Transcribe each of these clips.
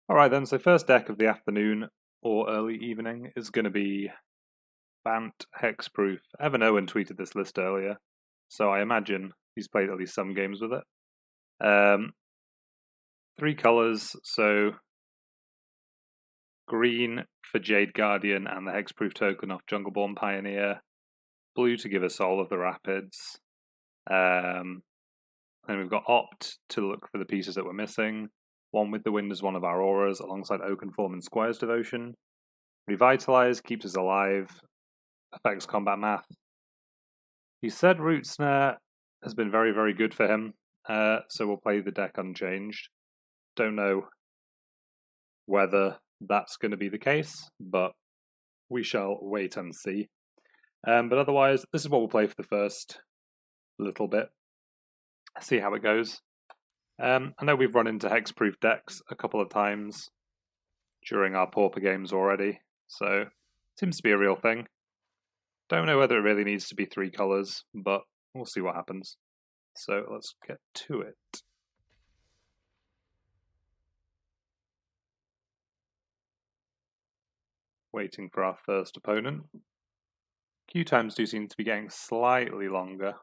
Alright then, so first deck of the afternoon or early evening is going to be Bant Hexproof. Evan Owen tweeted this list earlier, so I imagine he's played at least some games with it. 3 colours, so green for Jade Guardian and the Hexproof token off Jungleborn Pioneer, blue to give us Soul of the Rapids, then we've got Opt to look for the pieces that we're missing, One with the Wind is one of our auras alongside Oakenform and Squire's Devotion, Revitalize keeps us alive, affects combat math. He said Root Snare has been very, very good for him, so we'll play the deck unchanged. Don't know whether that's going to be the case, but we shall wait and see. But otherwise, this is what we'll play for the first little bit. See how it goes. I know we've run into hexproof decks a couple of times during our Pauper games already, so it seems to be a real thing. Don't know whether it really needs to be 3 colours, but we'll see what happens. So let's get to it. Waiting for our first opponent. Queue times do seem to be getting slightly longer,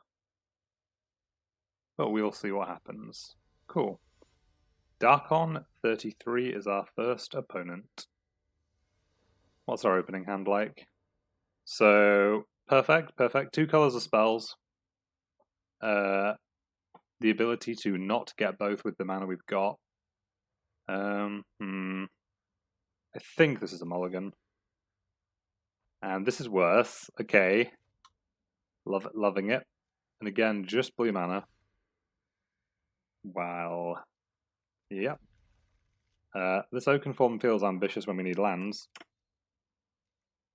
but we'll see what happens. Cool. Darkon 33 is our first opponent. What's our opening hand like? So, perfect. 2 colours of spells. The ability to not get both with the mana we've got. I think this is a mulligan. And this is worse. Okay. Loving it. And again, just blue mana. Wow. Yep. This Oakenform feels ambitious when we need lands.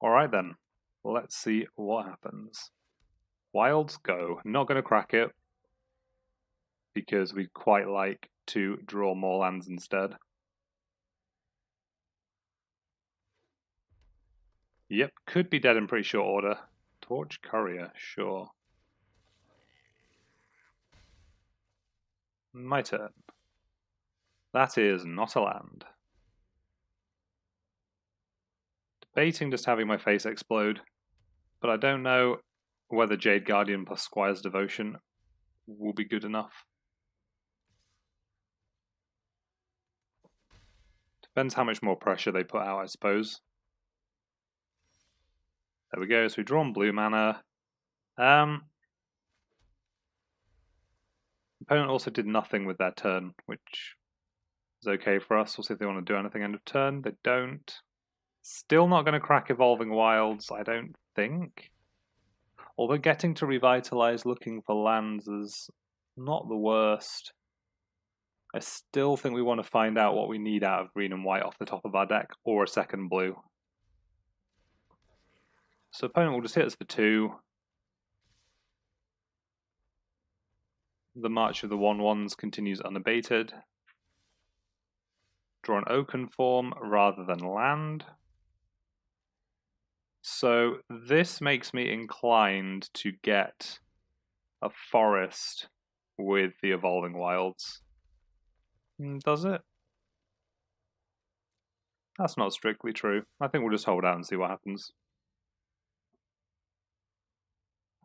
Alright then. Let's see what happens. Wilds go. Not going to crack it, because we'd quite like to draw more lands instead. Yep, could be dead in pretty short order. Torch Courier, sure. My turn. That is not a land. Debating just having my face explode, but I don't know whether Jade Guardian plus Squire's Devotion will be good enough. Depends how much more pressure they put out, I suppose. There we go, so we've drawn blue mana. Opponent also did nothing with their turn, which is okay for us. We'll see if they want to do anything end of turn. They don't. Still not going to crack Evolving Wilds, I don't think. Although getting to Revitalize looking for lands is not the worst. I still think we want to find out what we need out of green and white off the top of our deck, or a second blue. So opponent will just hit us for 2. The March of the 1/1s continues unabated. Draw an Oakenform rather than land. So this makes me inclined to get a forest with the Evolving Wilds. Does it? That's not strictly true. I think we'll just hold out and see what happens.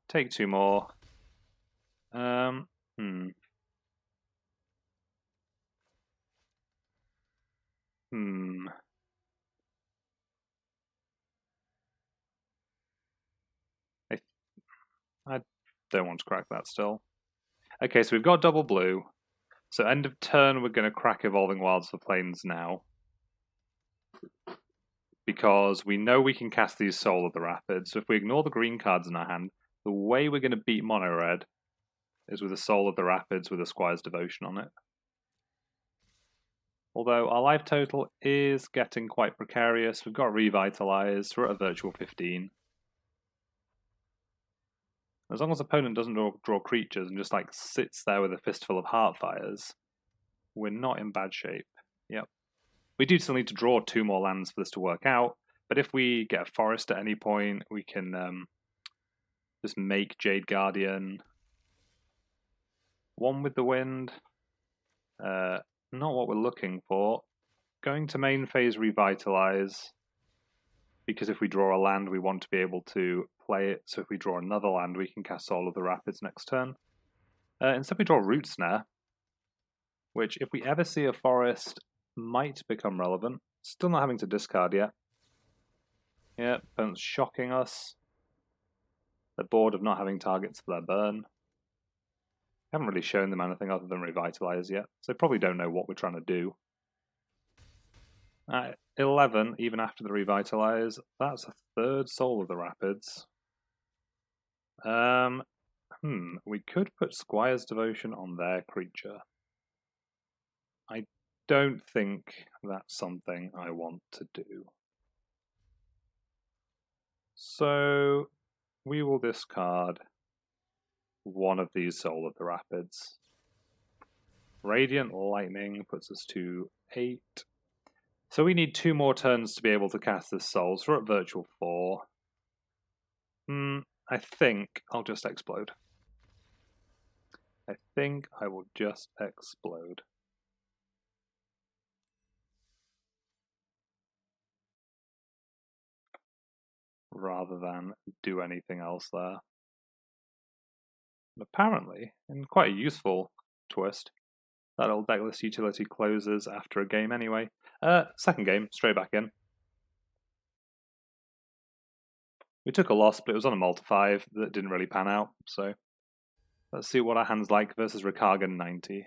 Take 2 more. I don't want to crack that still. Okay, so we've got double blue. So end of turn, we're going to crack Evolving Wilds for planes now. Because we know we can cast these Soul of the Rapids. So if we ignore the green cards in our hand, the way we're going to beat mono red is with a Soul of the Rapids with a Squire's Devotion on it. Although our life total is getting quite precarious. We've got Revitalize, we're at a virtual 15. As long as the opponent doesn't draw creatures and just like sits there with a fistful of Heartfires, we're not in bad shape. Yep. We do still need to draw 2 more lands for this to work out, but if we get a forest at any point, we can just make Jade Guardian. One with the Wind. Not what we're looking for. going to main phase Revitalize, because if we draw a land, we want to be able to play it, so if we draw another land, we can cast Soul of the Rapids next turn. Instead we draw Root Snare, which if we ever see a forest, might become relevant. Still not having to discard yet. Yeah, opponent's shocking us. They're bored of not having targets for their burn. Haven't really shown them anything other than Revitalize yet, so they probably don't know what we're trying to do. 11, even after the Revitalize, that's a third Soul of the Rapids. We could put Squire's Devotion on their creature. I don't think that's something I want to do. So we will discard one of these Soul of the Rapids. Radiant Lightning puts us to 8. So we need 2 more turns to be able to cast this Soul, so we're at Virtual 4. I think I'll just explode. I think I will just explode. Rather than do anything else there. And apparently, in quite a useful twist, that old Decklist utility closes after a game anyway. Second game, straight back in. We took a loss, but it was on a multi-5 that didn't really pan out, so let's see what our hand's like versus Rikagan 90.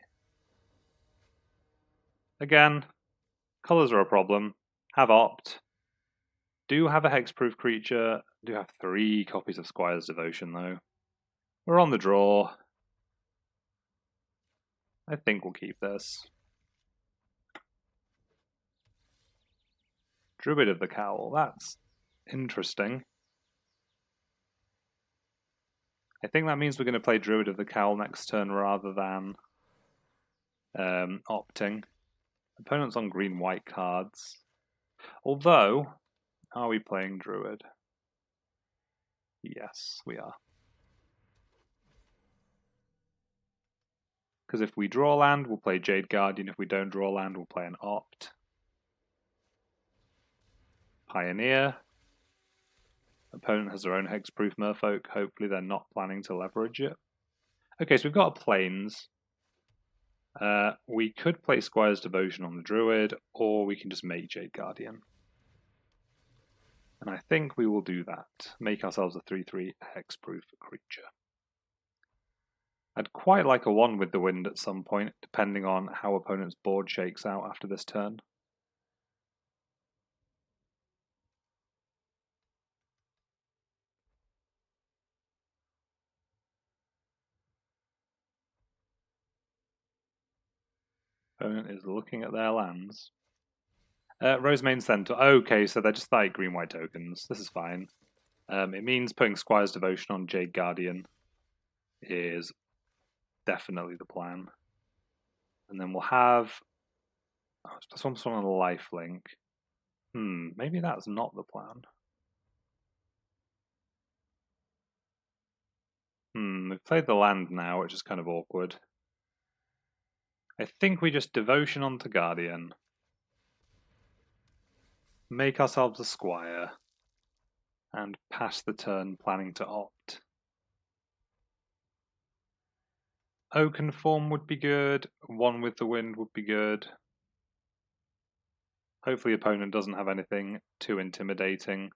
Again, colours are a problem. Have Opt. Do have a hexproof creature. Do have 3 copies of Squire's Devotion, though. We're on the draw. I think we'll keep this. Druid of the Cowl. That's interesting. I think that means we're going to play Druid of the Cowl next turn rather than opting. Opponent's on green-white cards. Although, are we playing Druid? Yes, we are. Because if we draw land, we'll play Jade Guardian. If we don't draw land, we'll play an Opt. Pioneer. Opponent has their own hexproof merfolk. Hopefully they're not planning to leverage it. Okay, so we've got a Plains. We could play Squire's Devotion on the Druid, or we can just make Jade Guardian. And I think we will do that. Make ourselves a 3/3 hexproof creature. I'd quite like a 1 with the wind at some point, depending on how opponent's board shakes out after this turn. Opponent is looking at their lands. Rosemane Centaur. Okay, so they're just like green-white tokens. This is fine. It means putting Squire's Devotion on Jade Guardian is definitely the plan. And then we'll have +1/+1 on a lifelink. Maybe that's not the plan. We've played the land now, which is kind of awkward. I think we just Devotion onto Guardian. Make ourselves a Squire. And pass the turn planning to Opt. Oakenform would be good. 1 with the wind would be good. Hopefully opponent doesn't have anything too intimidating.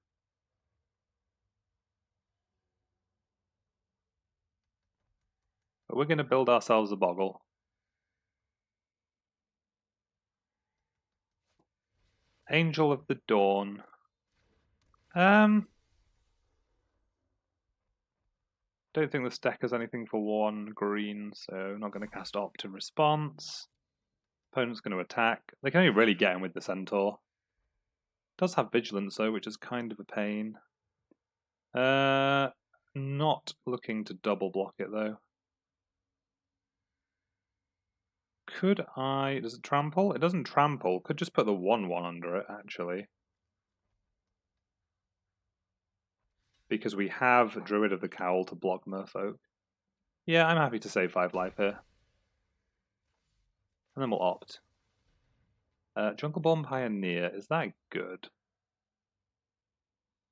But we're going to build ourselves a Boggle. Angel of the Dawn. Don't think this deck has anything for 1 green, so I'm not going to cast Opt in response. Opponent's going to attack. They can only really get him with the Centaur. Does have Vigilance though, which is kind of a pain. Not looking to double block it though. Could I... Does it trample? It doesn't trample. Could just put the 1/1 under it, actually. Because we have Druid of the Cowl to block Merfolk. Yeah, I'm happy to save 5 life here. And then we'll Opt. Jungleborn Pioneer, is that good?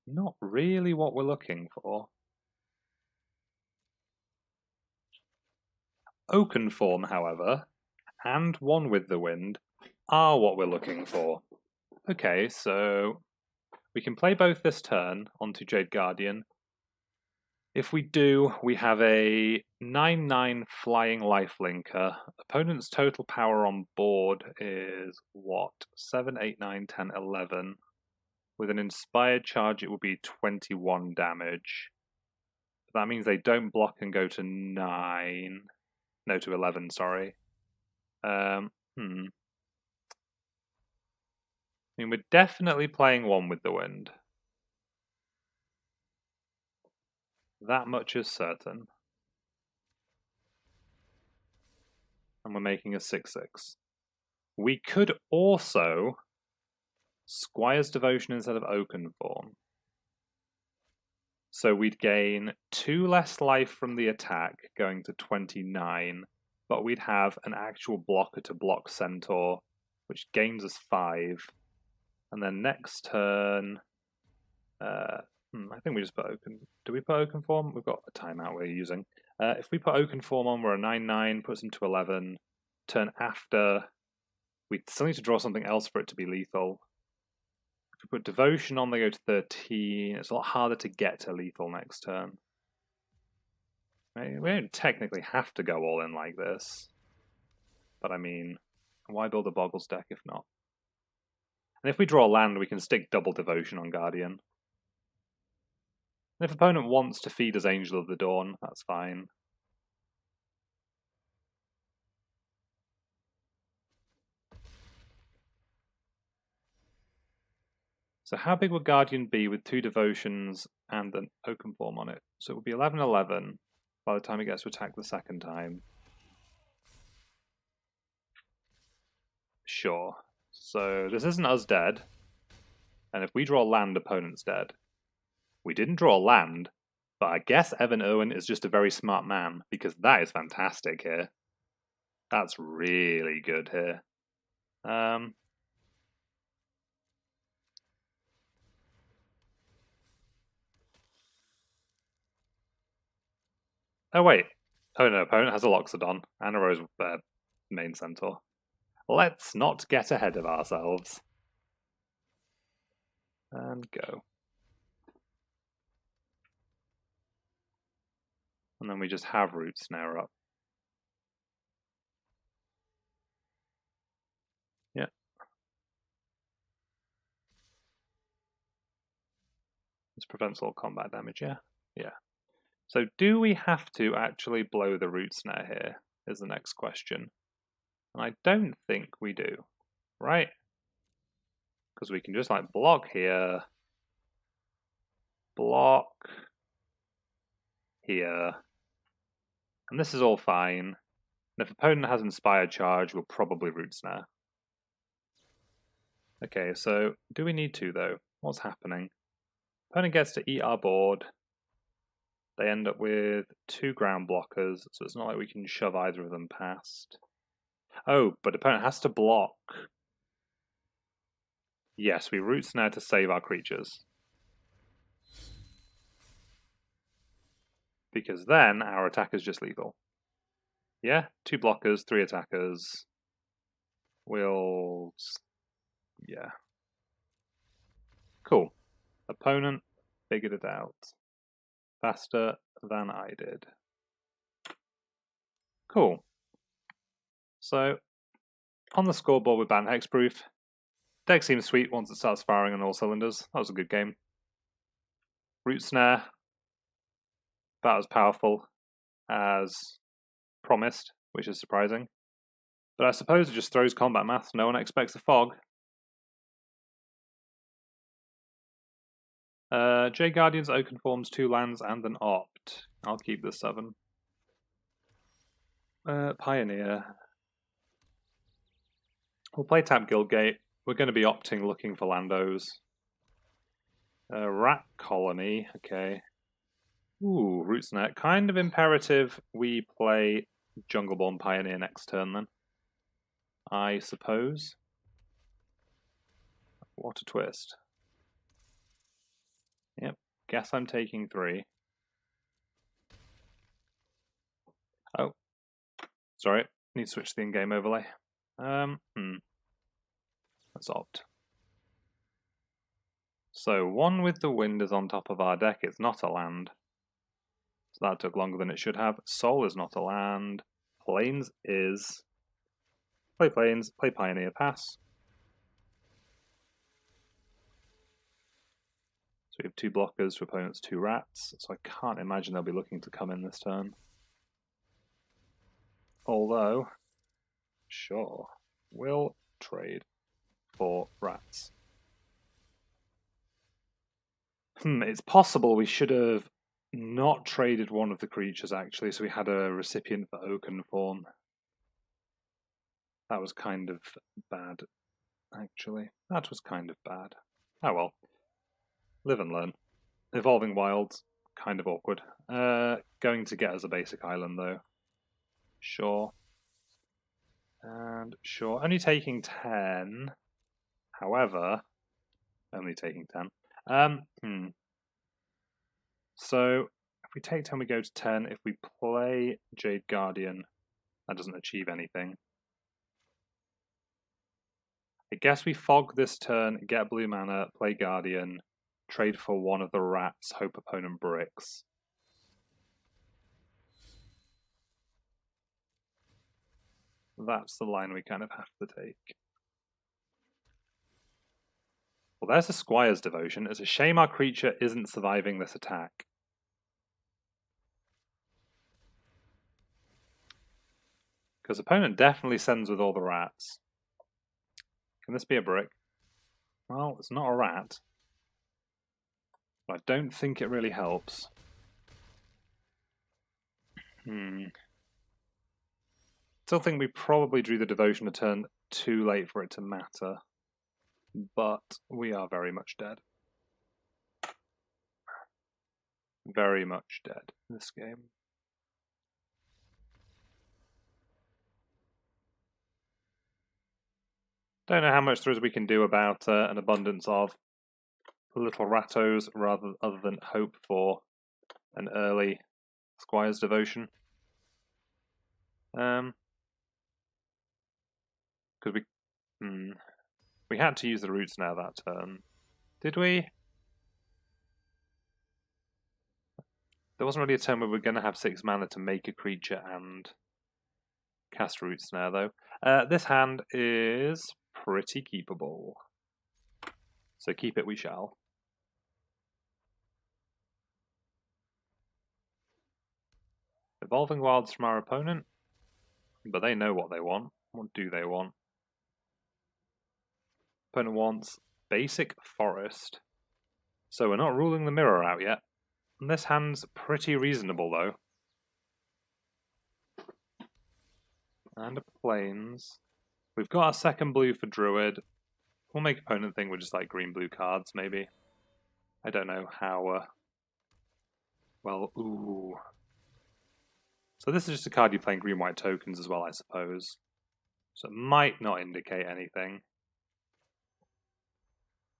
Not really what we're looking for. Oakenform, however, and One with the Wind are what we're looking for. Okay, so we can play both this turn onto Jade Guardian. If we do, we have a 9/9 flying lifelinker. Opponent's total power on board is what? 7, 8, 9, 10, 11. With an inspired charge, it will be 21 damage. That means they don't block and go to 9. No, to 11, sorry. I mean, we're definitely playing One with the Wind. That much is certain. And we're making a 6/6. We could also Squire's Devotion instead of Oakenform. So we'd gain 2 less life from the attack, going to 29, but we'd have an actual blocker to block Centaur, which gains us 5. And then next turn, I think we just put Do we put Oakenform? We've got a timeout we're using. If we put Oakenform on, we're a 9/9, puts them to 11. Turn after, we still need to draw something else for it to be lethal. If we put Devotion on, they go to 13. It's a lot harder to get to lethal next turn. We don't technically have to go all in like this. But I mean, why build a Boggles deck if not? And if we draw land, we can stick double Devotion on Guardian. And if opponent wants to feed us Angel of the Dawn, that's fine. So how big would Guardian be with 2 Devotions and an Oakenform on it? So it would be 11/11 by the time it gets to attack the second time. Sure. So this isn't us dead. And if we draw land, opponent's dead. We didn't draw land, but I guess Evan Irwin is just a very smart man, because that is fantastic here. That's really good here. Oh wait. Oh no, opponent has a Loxodon and a Rose main Centaur. Let's not get ahead of ourselves. And go. And then we just have Root Snare up. Yeah. This prevents all combat damage, yeah? Yeah. So do we have to actually blow the Root Snare here, is the next question. And I don't think we do, right? Because we can just like block here, block here, and this is all fine. And if opponent has Inspired Charge, we'll probably Root Snare. Okay, so do we need to though? What's happening? Opponent gets to eat our board. They end up with 2 ground blockers, so it's not like we can shove either of them past. Oh, but opponent has to block. Yes, we Root Snare to save our creatures. Because then our attack is just lethal. Yeah, 2 blockers, 3 attackers. Yeah. Cool. Opponent figured it out. Faster than I did. Cool. So, on the scoreboard with Bant Hexproof, deck seems sweet once it starts firing on all cylinders. That was a good game. Root Snare, about as powerful as promised, which is surprising. But I suppose it just throws combat math. No one expects a fog. Jade Guardian's Oakenform's 2 lands and an opt. I'll keep the 7. Pioneer. We'll play tap Guildgate. We're going to be opting looking for landos. Rat Colony, okay. Ooh, Root Snare. Kind of imperative we play Jungleborn Pioneer next turn then, I suppose. What a twist. Yep, guess I'm taking 3. Oh, sorry, need to switch to the in-game overlay. Let's opt. So, one with the wind is on top of our deck. It's not a land. So that took longer than it should have. Soul is not a land. Plains is. Play Plains, play Pioneer, pass. So we have 2 blockers to opponents' 2 rats. So I can't imagine they'll be looking to come in this turn. Although, sure, we'll trade for rats. It's possible we should have not traded one of the creatures, actually, so we had a recipient for Oakenform. That was kind of bad, actually. That was kind of bad. Oh well. Live and learn. Evolving Wilds, kind of awkward. Going to get us a basic island, though. Sure. And sure. Only taking 10. However, only taking 10. So, if we take 10, we go to 10. If we play Jade Guardian, that doesn't achieve anything. I guess we fog this turn, get blue mana, play Guardian, trade for one of the rats, hope opponent bricks. That's the line we kind of have to take. Well, there's a Squire's Devotion. It's a shame our creature isn't surviving this attack. Because opponent definitely sends with all the rats. Can this be a brick? Well, it's not a rat. But I don't think it really helps. Still think we probably drew the Devotion a turn too late for it to matter. But we are very much dead. Very much dead in this game. Don't know how much there is we can do about an abundance of little rattos other than hope for an early Squire's Devotion. Because we had to use the Root Snare that turn. Did we? There wasn't really a turn where we were going to have 6 mana to make a creature and cast Root Snare, though. This hand is pretty keepable. So keep it we shall. Evolving Wilds from our opponent. But they know what they want. What do they want? Opponent wants basic forest. So we're not ruling the mirror out yet. And this hand's pretty reasonable, though. And a plains. We've got our second blue for Druid. We'll make opponent think we're just like green-blue cards, maybe. I don't know how... Well, ooh. So this is just a card you're playing green-white tokens as well, I suppose. So it might not indicate anything.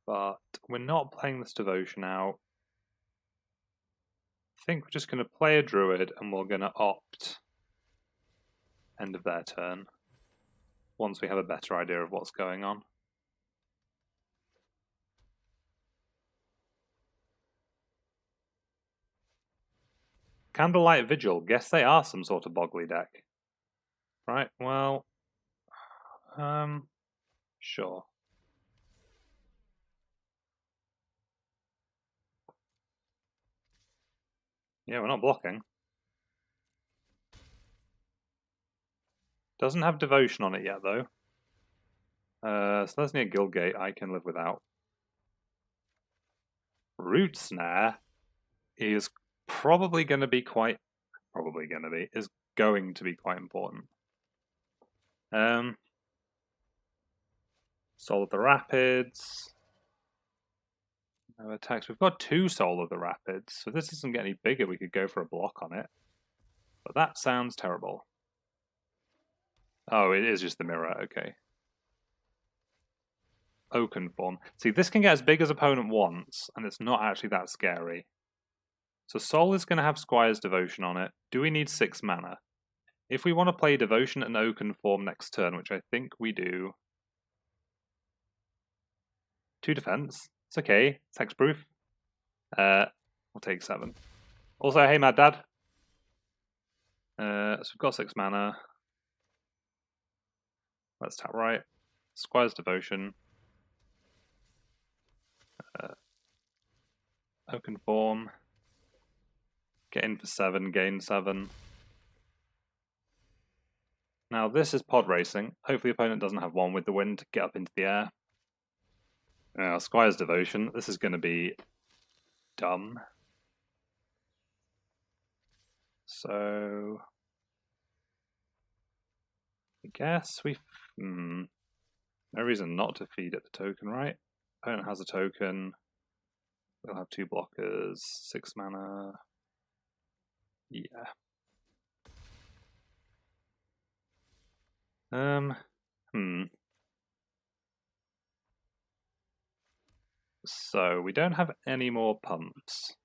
But we're not playing this Devotion out. I think we're just going to play a Druid and we're going to opt end of their turn once we have a better idea of what's going on. Candlelight Vigil. Guess they are some sort of boggly deck. Right, well... sure. Yeah, we're not blocking. Doesn't have Devotion on it yet, though. Selesnya Guildgate I can live without. Root Snare is probably going to be quite... is going to be quite important. Soul of the Rapids. No attacks. We've got 2 Soul of the Rapids, so if this doesn't get any bigger, we could go for a block on it. But that sounds terrible. Oh, it is just the mirror, okay. Oakenform. See, this can get as big as opponent wants, and it's not actually that scary. So Soul is going to have Squire's Devotion on it. Do we need 6 mana? If we want to play Devotion and Oakenform next turn, which I think we do... 2 defense. It's okay. It's hexproof. We'll take 7. Also, hey, Mad Dad. So we've got 6 mana. Let's tap right. Squire's Devotion. Oakenform. Get in for 7, gain 7. Now this is pod racing. Hopefully the opponent doesn't have 1 with the wind to get up into the air. Now Squire's Devotion. This is going to be dumb. So I guess we... no reason not to feed it the token, right? Opponent has a token. We'll have 2 blockers, 6 mana. Yeah. So we don't have any more pumps.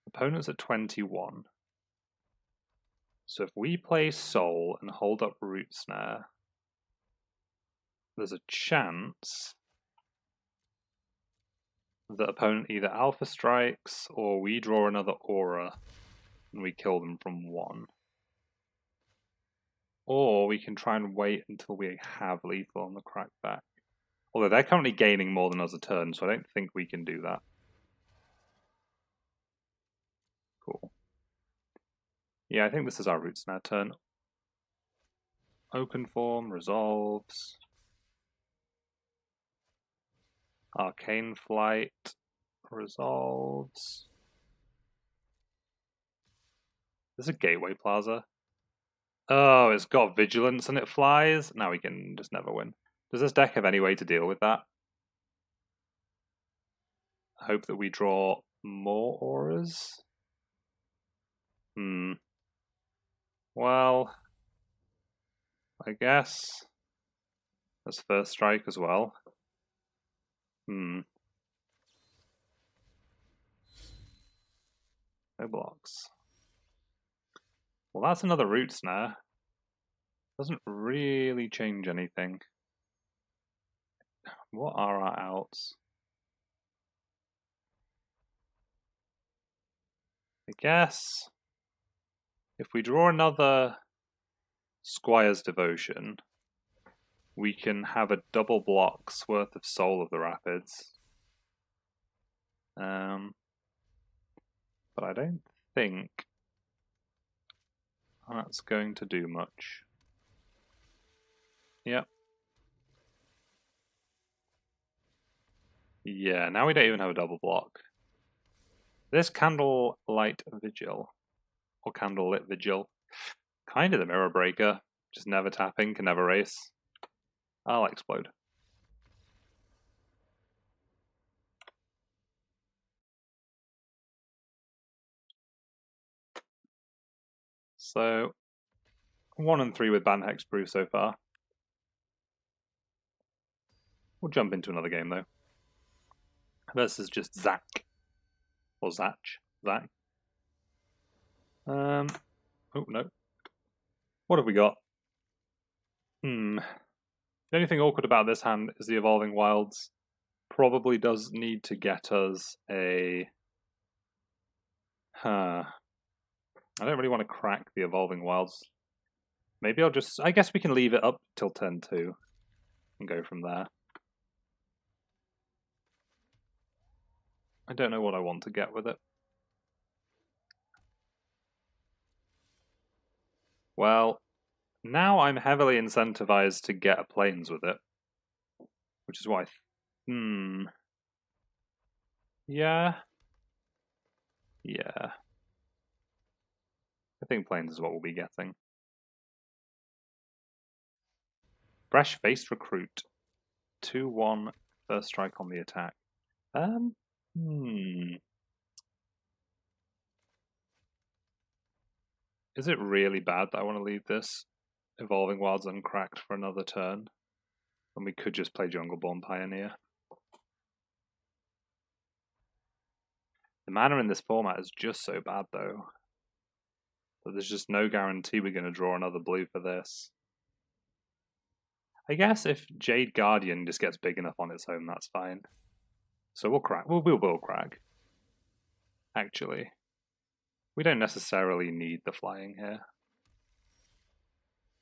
Opponent's at 21. So if we play Soul and hold up Root Snare, there's a chance that opponent either Alpha Strikes or we draw another Aura and we kill them from 1. Or we can try and wait until we have lethal on the crackback. Although they're currently gaining more than us a turn, so I don't think we can do that. Cool. Yeah, I think this is our Root Snare turn. Oakenform resolves. Arcane Flight resolves. There's a Gateway Plaza. Oh, it's got Vigilance and it flies? Now we can just never win. Does this deck have any way to deal with that? I hope that we draw more auras. Well, I guess that's first strike as well. No blocks. Well, that's another Root Snare. Doesn't really change anything. What are our outs? I guess if we draw another Squire's Devotion, we can have a double block's worth of Soul of the Rapids. But I don't think that's going to do much. Yep. Yeah, now we don't even have a double block. This Candlelight Vigil, or Candlelit Vigil, kind of the Mirror Breaker, just never tapping, can never race. I'll explode. So, 1 and 3 with Bant Hexproof so far. We'll jump into another game though. Versus just Zach. Or Zach. Zach. Oh no. What have we got? The only thing awkward about this hand is the Evolving Wilds probably does need to get us a... I don't really want to crack the Evolving Wilds. Maybe I'll just... I guess we can leave it up till turn 2 and go from there. I don't know what I want to get with it. Well, now I'm heavily incentivized to get a Plains with it. Which is why... Yeah. Yeah. I think Plains is what we'll be getting. Fresh-faced Recruit. 2-1, first strike on the attack. Is it really bad that I want to leave this Evolving Wilds uncracked for another turn? And we could just play Jungleborn Pioneer. The mana in this format is just so bad, though. But there's just no guarantee we're going to draw another blue for this. I guess if Jade Guardian just gets big enough on its own, that's fine. So we'll crack. We will crack. Actually. We don't necessarily need the flying here.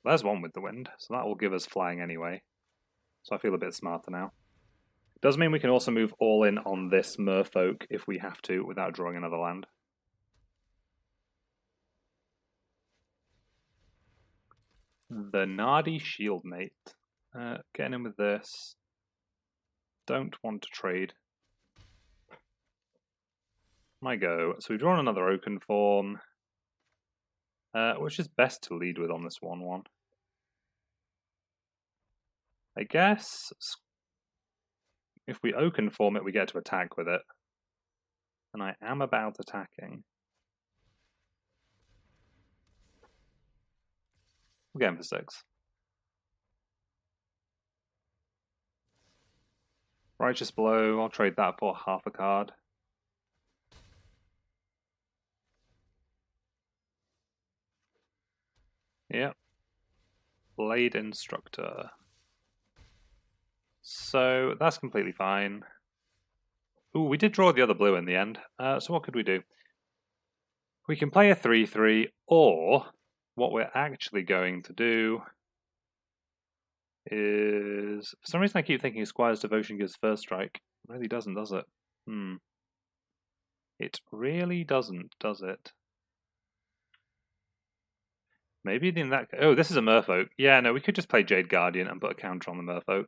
There's one with the wind, so that will give us flying anyway. So I feel a bit smarter now. Does mean we can also move all in on this Merfolk if we have to, without drawing another land. The Nardi Shieldmate. Getting in with this. Don't want to trade. My go. So we've drawn another Oakenform. Which is best to lead with on this 1-1. I guess if we Oakenform it, we get to attack with it. And I am about attacking. We're going for 6. Righteous Blow, I'll trade that for half a card. Yep. Blade Instructor. So that's completely fine. Ooh, we did draw the other blue in the end. So what could we do? We can play a 3-3, or what we're actually going to do is... For some reason I keep thinking Squire's Devotion gives first strike. It really doesn't, does it? It really doesn't, does it? Maybe in that... Oh, this is a Merfolk. Yeah, no, we could just play Jade Guardian and put a counter on the Merfolk.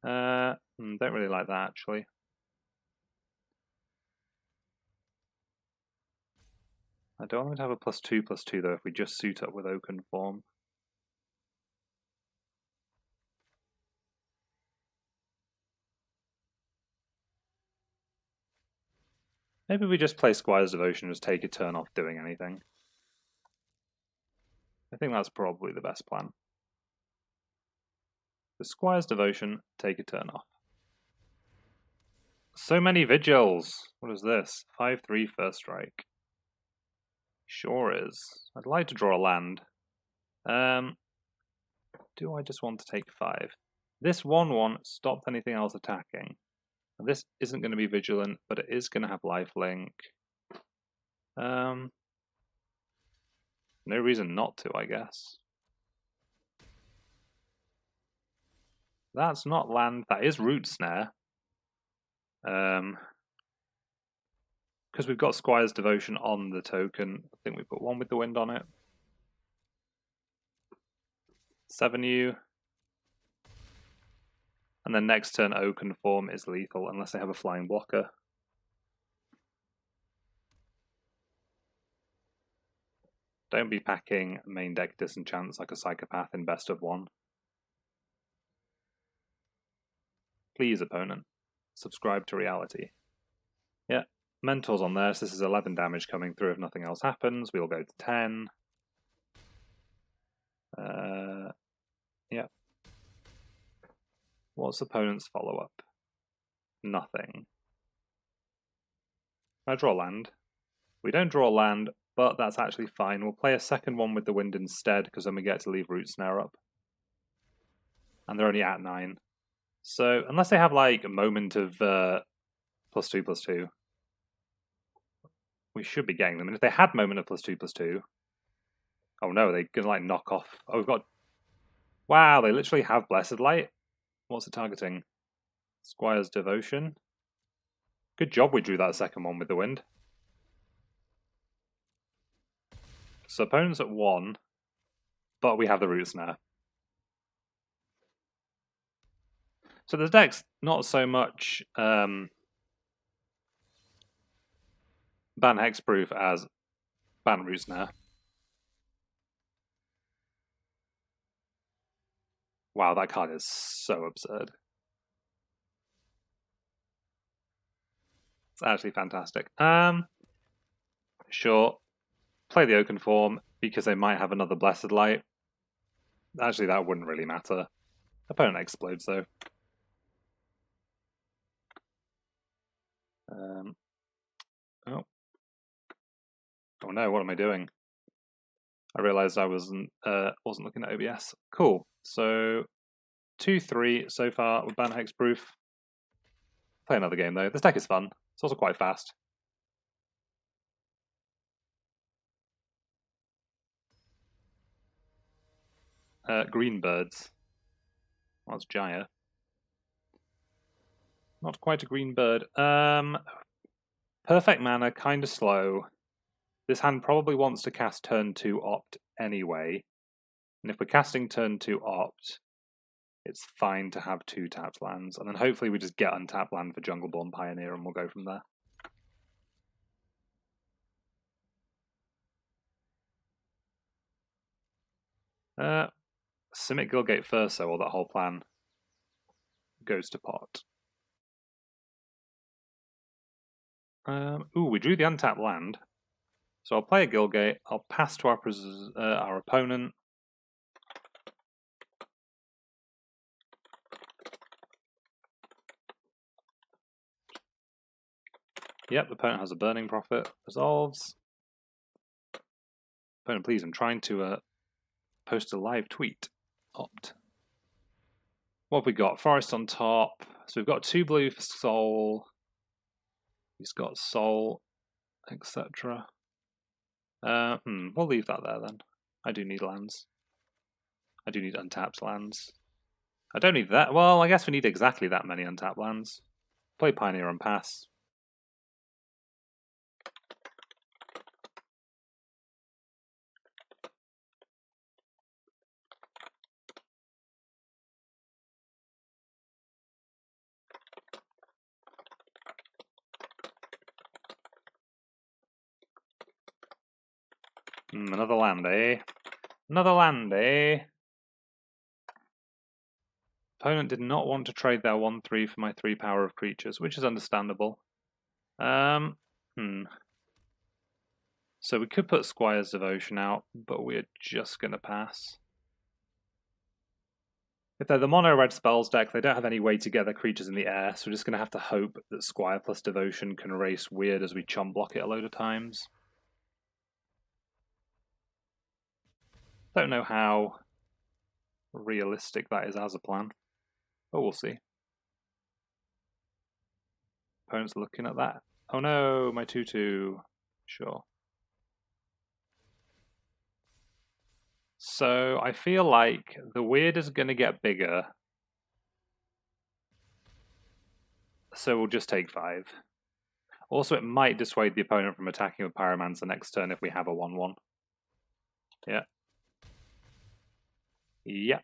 Don't really like that, actually. I don't want to have a +2/+2, though, if we just suit up with Oakenform. Maybe we just play Squire's Devotion and just take a turn off doing anything. I think that's probably the best plan. The Squire's Devotion, take a turn off. So many Vigils! What is this? 5/3 first strike. Sure is. I'd like to draw a land. Do I just want to take 5? This 1/1 stopped anything else attacking. And this isn't going to be vigilant, but it is going to have lifelink. No reason not to, I guess. That's not land. That is Root Snare. Because we've got Squire's Devotion on the token. I think we put one with the wind on it. 7U. And then next turn Oakenform is lethal unless they have a flying blocker. Don't be packing main deck disenchants like a psychopath in best of 1. Please, opponent, subscribe to reality. Yeah, Mentor's on there, so this is 11 damage coming through if nothing else happens. We'll go to 10. Yeah. What's opponent's follow-up? Nothing. I draw land. We don't draw land, but that's actually fine. We'll play a second one with the wind instead, because then we get to leave Root Snare up. And they're only at 9. So, unless they have like a moment of +2/+2, we should be getting them. And if they had moment of +2/+2, oh no, they can like knock off. Oh, we've got... Wow, they literally have Blessed Light. What's it targeting? Squire's Devotion. Good job we drew that second one with the wind. So opponent's at 1, but we have the Root Snare. So the deck's not so much Bant Hexproof as Bant Root Snare. Wow, that card is so absurd. It's actually fantastic. Sure. Play the Oakenform because they might have another Blessed Light. Actually, that wouldn't really matter. Opponent explodes, though. Oh. Oh no, what am I doing? I realised I wasn't looking at OBS. Cool. So 2-3 so far with Bant Hexproof. Play another game though. This deck is fun. It's also quite fast. Green birds. Well, that's Jaya. Not quite a green bird. Perfect mana, kind of slow. This hand probably wants to cast turn 2 Opt anyway. And if we're casting turn 2 Opt, it's fine to have 2 tapped lands. And then hopefully we just get untapped land for Jungleborn Pioneer and we'll go from there. Simic Guildgate first, so, or that whole plan goes to pot. Ooh, we drew the untapped land. So I'll play a Guildgate, I'll pass to our opponent. Yep, the opponent has a Burning Prophet. Resolves. Opponent, please, I'm trying to post a live tweet. Opt. What have we got? Forest on top. So we've got 2 blue for Soul. He's got Soul, etc. We'll leave that there then. I do need lands. I do need untapped lands. I don't need that. Well, I guess we need exactly that many untapped lands. Play Pioneer and pass. Another land, eh? Another land, eh? Opponent did not want to trade their 1-3 for my 3 power of creatures, which is understandable. So we could put Squire's Devotion out, but we're just going to pass. If they're the mono-red spells deck, they don't have any way to get their creatures in the air, so we're just going to have to hope that Squire plus Devotion can race weird as we chump block it a load of times. Don't know how realistic that is as a plan, but we'll see. Opponent's looking at that. Oh no, my 2-2. Sure. So I feel like the weird is going to get bigger. So we'll just take 5. Also, it might dissuade the opponent from attacking with Pyromancer next turn if we have a 1-1. Yeah. Yep.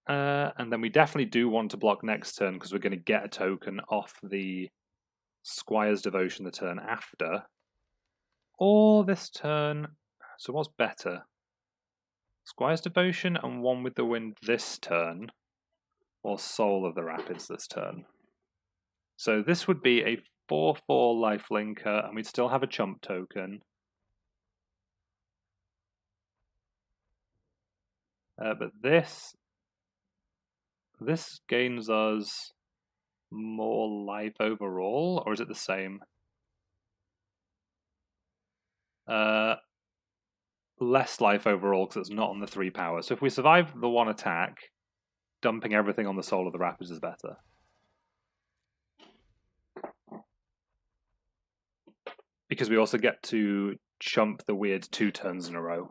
And then we definitely do want to block next turn because we're going to get a token off the Squire's Devotion the turn after. Or this turn. So what's better? Squire's Devotion and One with the Wind this turn, or Soul of the Rapids this turn. So this would be a 4-4 lifelinker, and we'd still have a chump token. But this gains us more life overall, or is it the same? Less life overall because it's not on the 3 power. So if we survive the 1 attack, dumping everything on the Soul of the Rapids is better. Because we also get to chump the weird 2 turns in a row.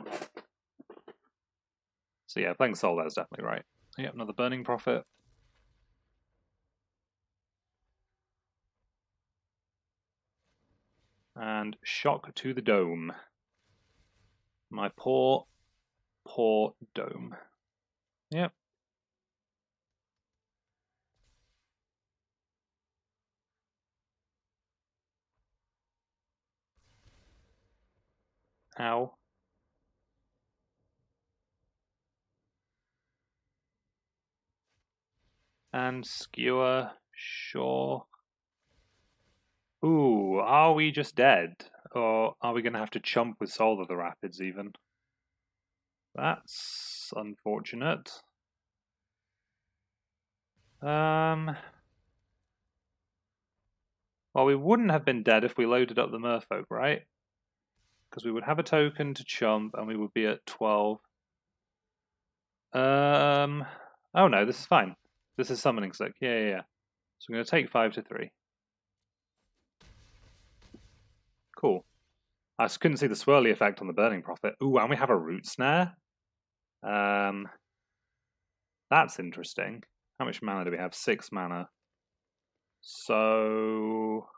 So yeah, playing Soul there is definitely right. Yep, another Burning Prophet. And Shock to the Dome. My poor, poor Dome. Yep. Ow. And Skewer, sure. Ooh, are we just dead? Or are we going to have to chump with Soul of the Rapids even? That's That's unfortunate. Well, we wouldn't have been dead if we loaded up the Merfolk, right? Because we would have a token to chump and we would be at 12. Oh no, this is fine. This is summoning sick. Yeah. So I'm going to take 5 to 3. Cool. I just couldn't see the swirly effect on the Burning Prophet. Ooh, and we have a Root Snare. That's interesting. How much mana do we have? 6 mana. So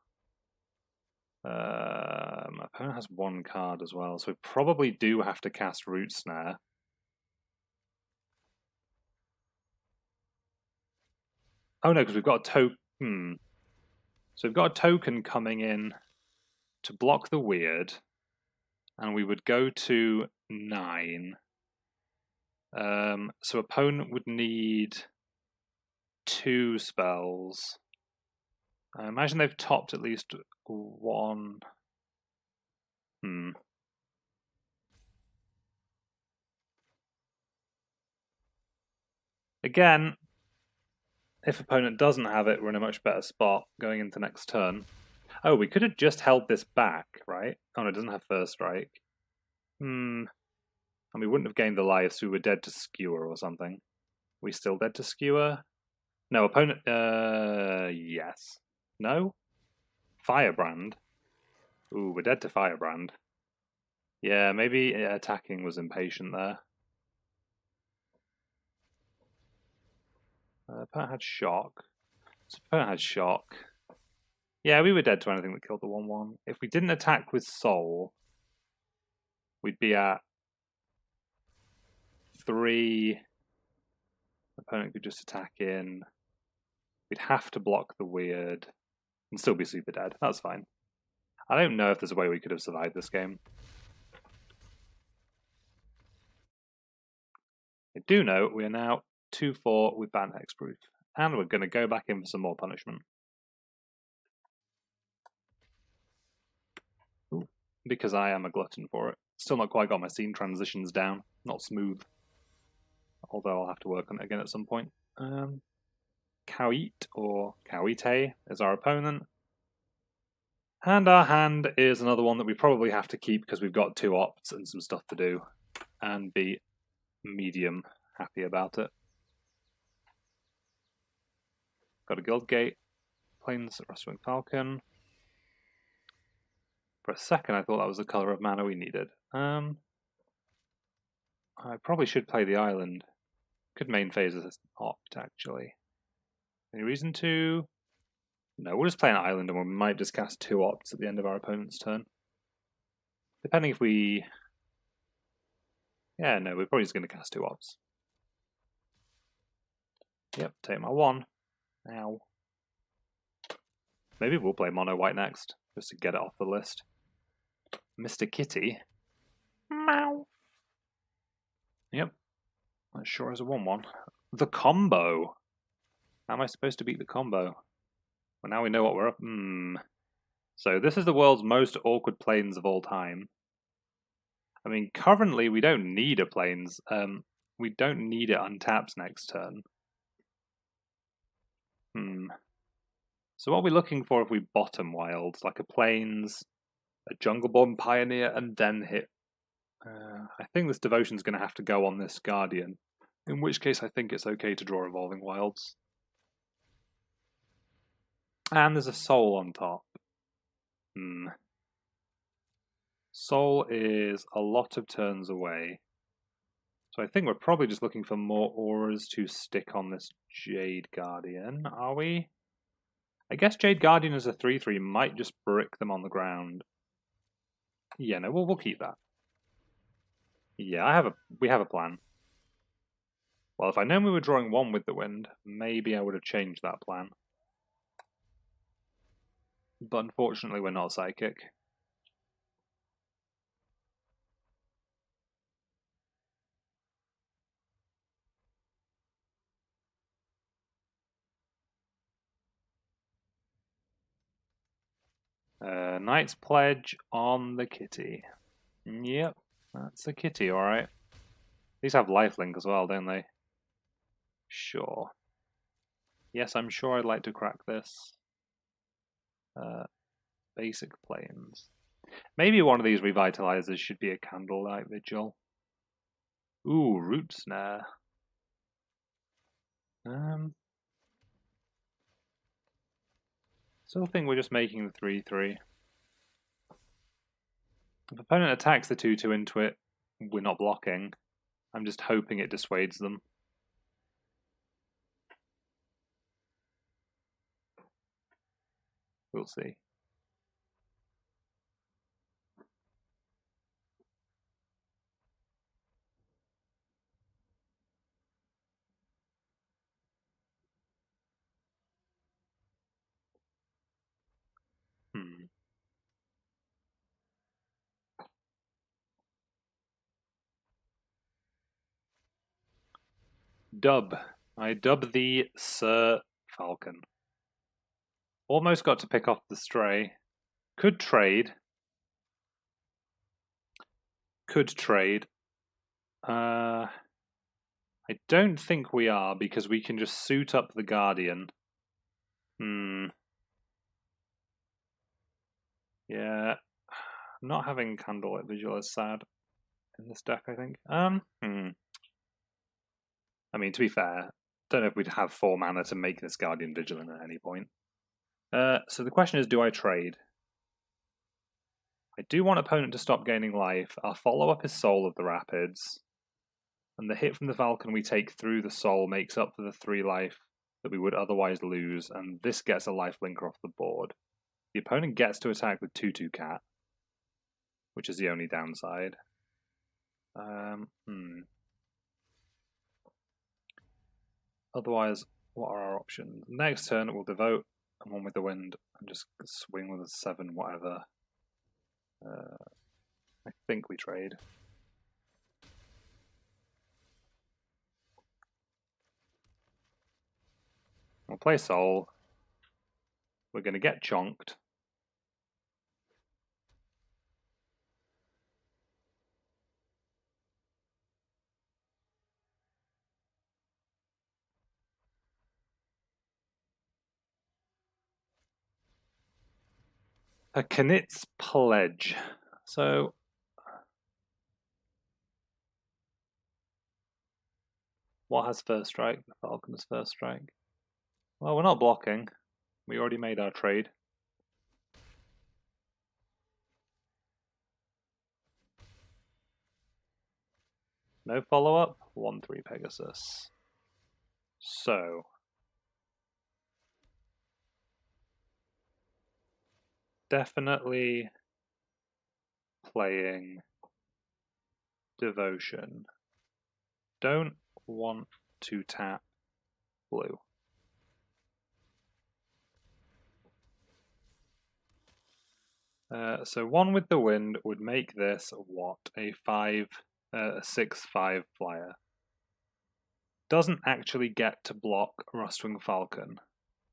my opponent has 1 card as well, so we probably do have to cast Root Snare. Oh no, because we've got a token. So we've got a token coming in to block the weird, and we would go to 9. So opponent would need 2 spells. I imagine they've topped at least 1. Again, if opponent doesn't have it, we're in a much better spot going into next turn. Oh, we could have just held this back, right? Oh no, it doesn't have first strike. And we wouldn't have gained the life, so we were dead to skewer or something. We still dead to skewer? No, opponent, yes. No? Firebrand? Ooh, we're dead to Firebrand. Yeah, maybe attacking was impatient there. Opponent had shock. So opponent had shock. Yeah, we were dead to anything that killed the 1/1. If we didn't attack with Soul, we'd be at 3. Opponent could just attack in. We'd have to block the weird and still be super dead. That's fine. I don't know if there's a way we could have survived this game. I do know we are now 2-4 with Bant Hexproof, and we're going to go back in for some more punishment. Ooh, because I am a glutton for it. Still not quite got my scene transitions down. Not smooth. Although I'll have to work on it again at some point. Kawit or Kawite is our opponent. And our hand is another one that we probably have to keep because we've got 2 opts and some stuff to do. And be medium happy about it. Got a Guildgate, Plains Rustwing Falcon. For a second I thought that was the colour of mana we needed. I probably should play the island. Could main phase as an opt actually. Any reason to? No, we'll just play an island and we might just cast 2 opts at the end of our opponent's turn. Depending if we... Yeah, no, we're probably just going to cast 2 opts. Yep, take my 1. Ow. Maybe we'll play mono white next, just to get it off the list. Mr. Kitty. Meow. Yep. That sure is a 1/1. The combo! How am I supposed to beat the combo? Well, now we know what we're up. So this is the world's most awkward Plains of all time. I mean, currently we don't need a Plains. We don't need it untapped next turn. So what are we looking for if we bottom wilds? Like a Plains, a Jungleborn Pioneer, and then hit. I think this Devotion's going to have to go on this Guardian. In which case I think it's okay to draw Evolving Wilds. And there's a Soul on top. Soul is a lot of turns away. So I think we're probably just looking for more auras to stick on this Jade Guardian, are we? I guess Jade Guardian as a 3/3 might just brick them on the ground. Yeah, no, we'll keep that. Yeah, we have a plan. Well, if I'd known we were drawing 1 with the wind, maybe I would have changed that plan. But unfortunately, we're not psychic. Knight's Pledge on the kitty. Yep, that's a kitty, alright. These have lifelink as well, don't they? Sure. Yes, I'm sure I'd like to crack this. Basic planes. Maybe one of these revitalizers should be a Candlelight Vigil. Ooh, Root Snare. Still think we're just making the 3/3. If opponent attacks the 2/2 into it, we're not blocking. I'm just hoping it dissuades them. We'll see. Dub. I dub thee Sir Falcon. Almost got to pick off the stray. Could trade. I don't think we are, because we can just suit up the Guardian. Yeah. Not having Candlelight Vigil is sad in this deck, I think. I mean, to be fair, don't know if we'd have 4 mana to make this Guardian vigilant at any point. So the question is, do I trade? I do want opponent to stop gaining life. Our follow-up is Soul of the Rapids. And the hit from the Falcon we take through the Soul makes up for the 3 life that we would otherwise lose, and this gets a life linker off the board. The opponent gets to attack with 2/2 Cat, which is the only downside. Otherwise, what are our options? Next turn, we'll devote and One with the Wind and just swing with a 7 whatever. I think we trade. We'll play Soul. We're going to get chonked. A Knit's Pledge. So what has first strike? The Falcon has first strike. Well, we're not blocking. We already made our trade. No follow-up. 1/3 Pegasus. So definitely playing Devotion. Don't want to tap blue. So One with the Wind would make this what? A 6/5 flyer. Doesn't actually get to block Rustwing Falcon.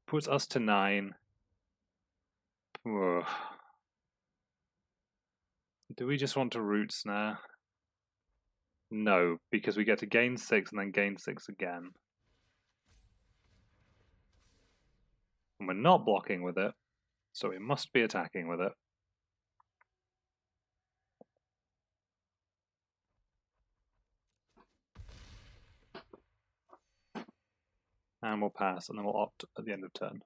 Puts us to 9. Ugh. Do we just want to Root Snare? No, because we get to gain 6 and then gain 6 again. And we're not blocking with it, so we must be attacking with it. And we'll pass, and then we'll opt at the end of turn.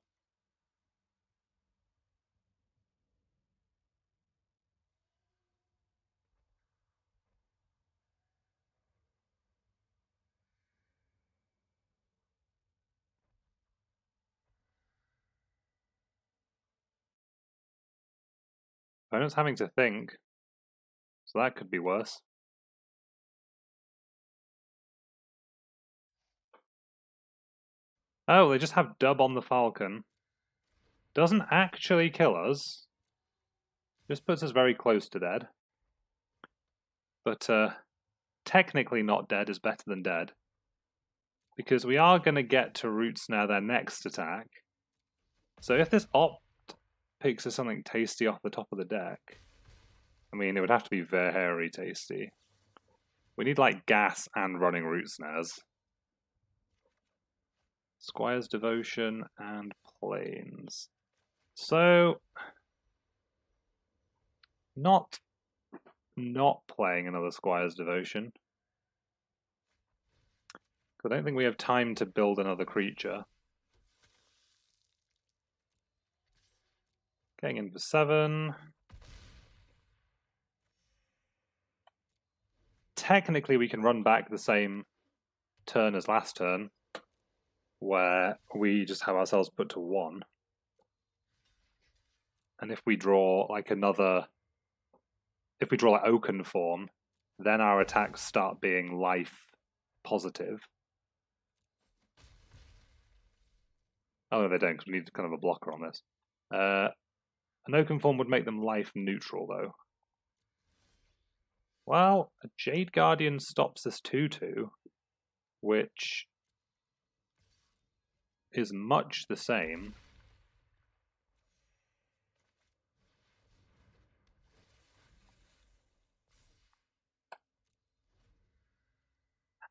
Opponent's having to think, so that could be worse. Oh, they just have dub on the Falcon. Doesn't actually kill us. Just puts us very close to dead. But technically not dead is better than dead. Because we are going to get to Root Snare their next attack. So if this opt picks us something tasty off the top of the deck, I mean, it would have to be very tasty. We need like gas and running Root Snares. Squire's Devotion and Plains. So, not playing another Squire's Devotion. I don't think we have time to build another creature. Getting in for 7. Technically, we can run back the same turn as last turn, where we just have ourselves put to 1. And if we draw like another, if we draw like Oakenform, then our attacks start being life positive. Oh, no, they don't, because we need kind of a blocker on this. An Oakenform would make them life neutral, though. Well, a Jade Guardian stops this 2/2, which is much the same.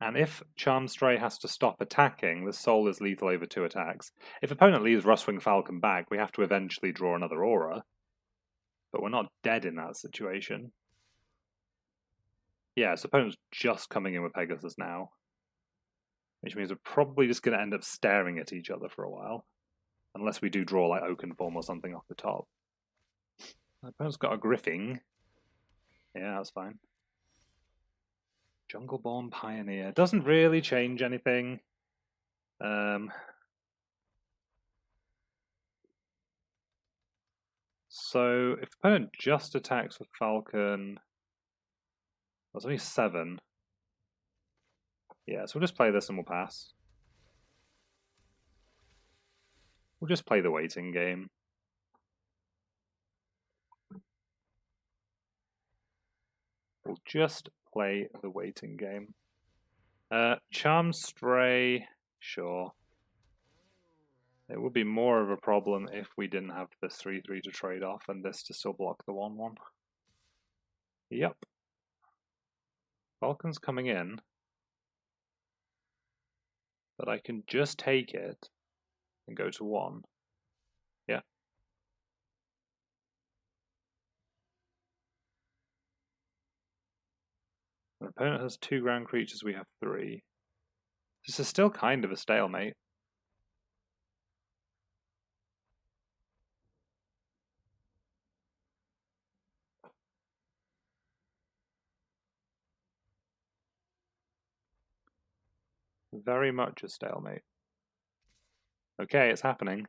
And if Charmstray has to stop attacking, the Soul is lethal over 2 attacks. If opponent leaves Rustwing Falcon back, we have to eventually draw another aura. But we're not dead in that situation. Yeah, so opponent's just coming in with Pegasus now. Which means we're probably just going to end up staring at each other for a while. Unless we do draw like Oakenform or something off the top. My opponent's got a Griffing. Yeah, that's fine. Jungleborn Pioneer. Doesn't really change anything. So if the opponent just attacks with Falcon, that's only 7. Yeah, so we'll just play this and we'll pass. We'll just play the waiting game. We'll just play the waiting game. Charmstray, sure. It would be more of a problem if we didn't have this 3/3 to trade off and this to still block the 1/1. Yep. Falcon's coming in. But I can just take it and go to 1. Yeah. The opponent has 2 ground creatures, we have 3. This is still kind of a stalemate. Very much a stalemate. Okay, it's happening.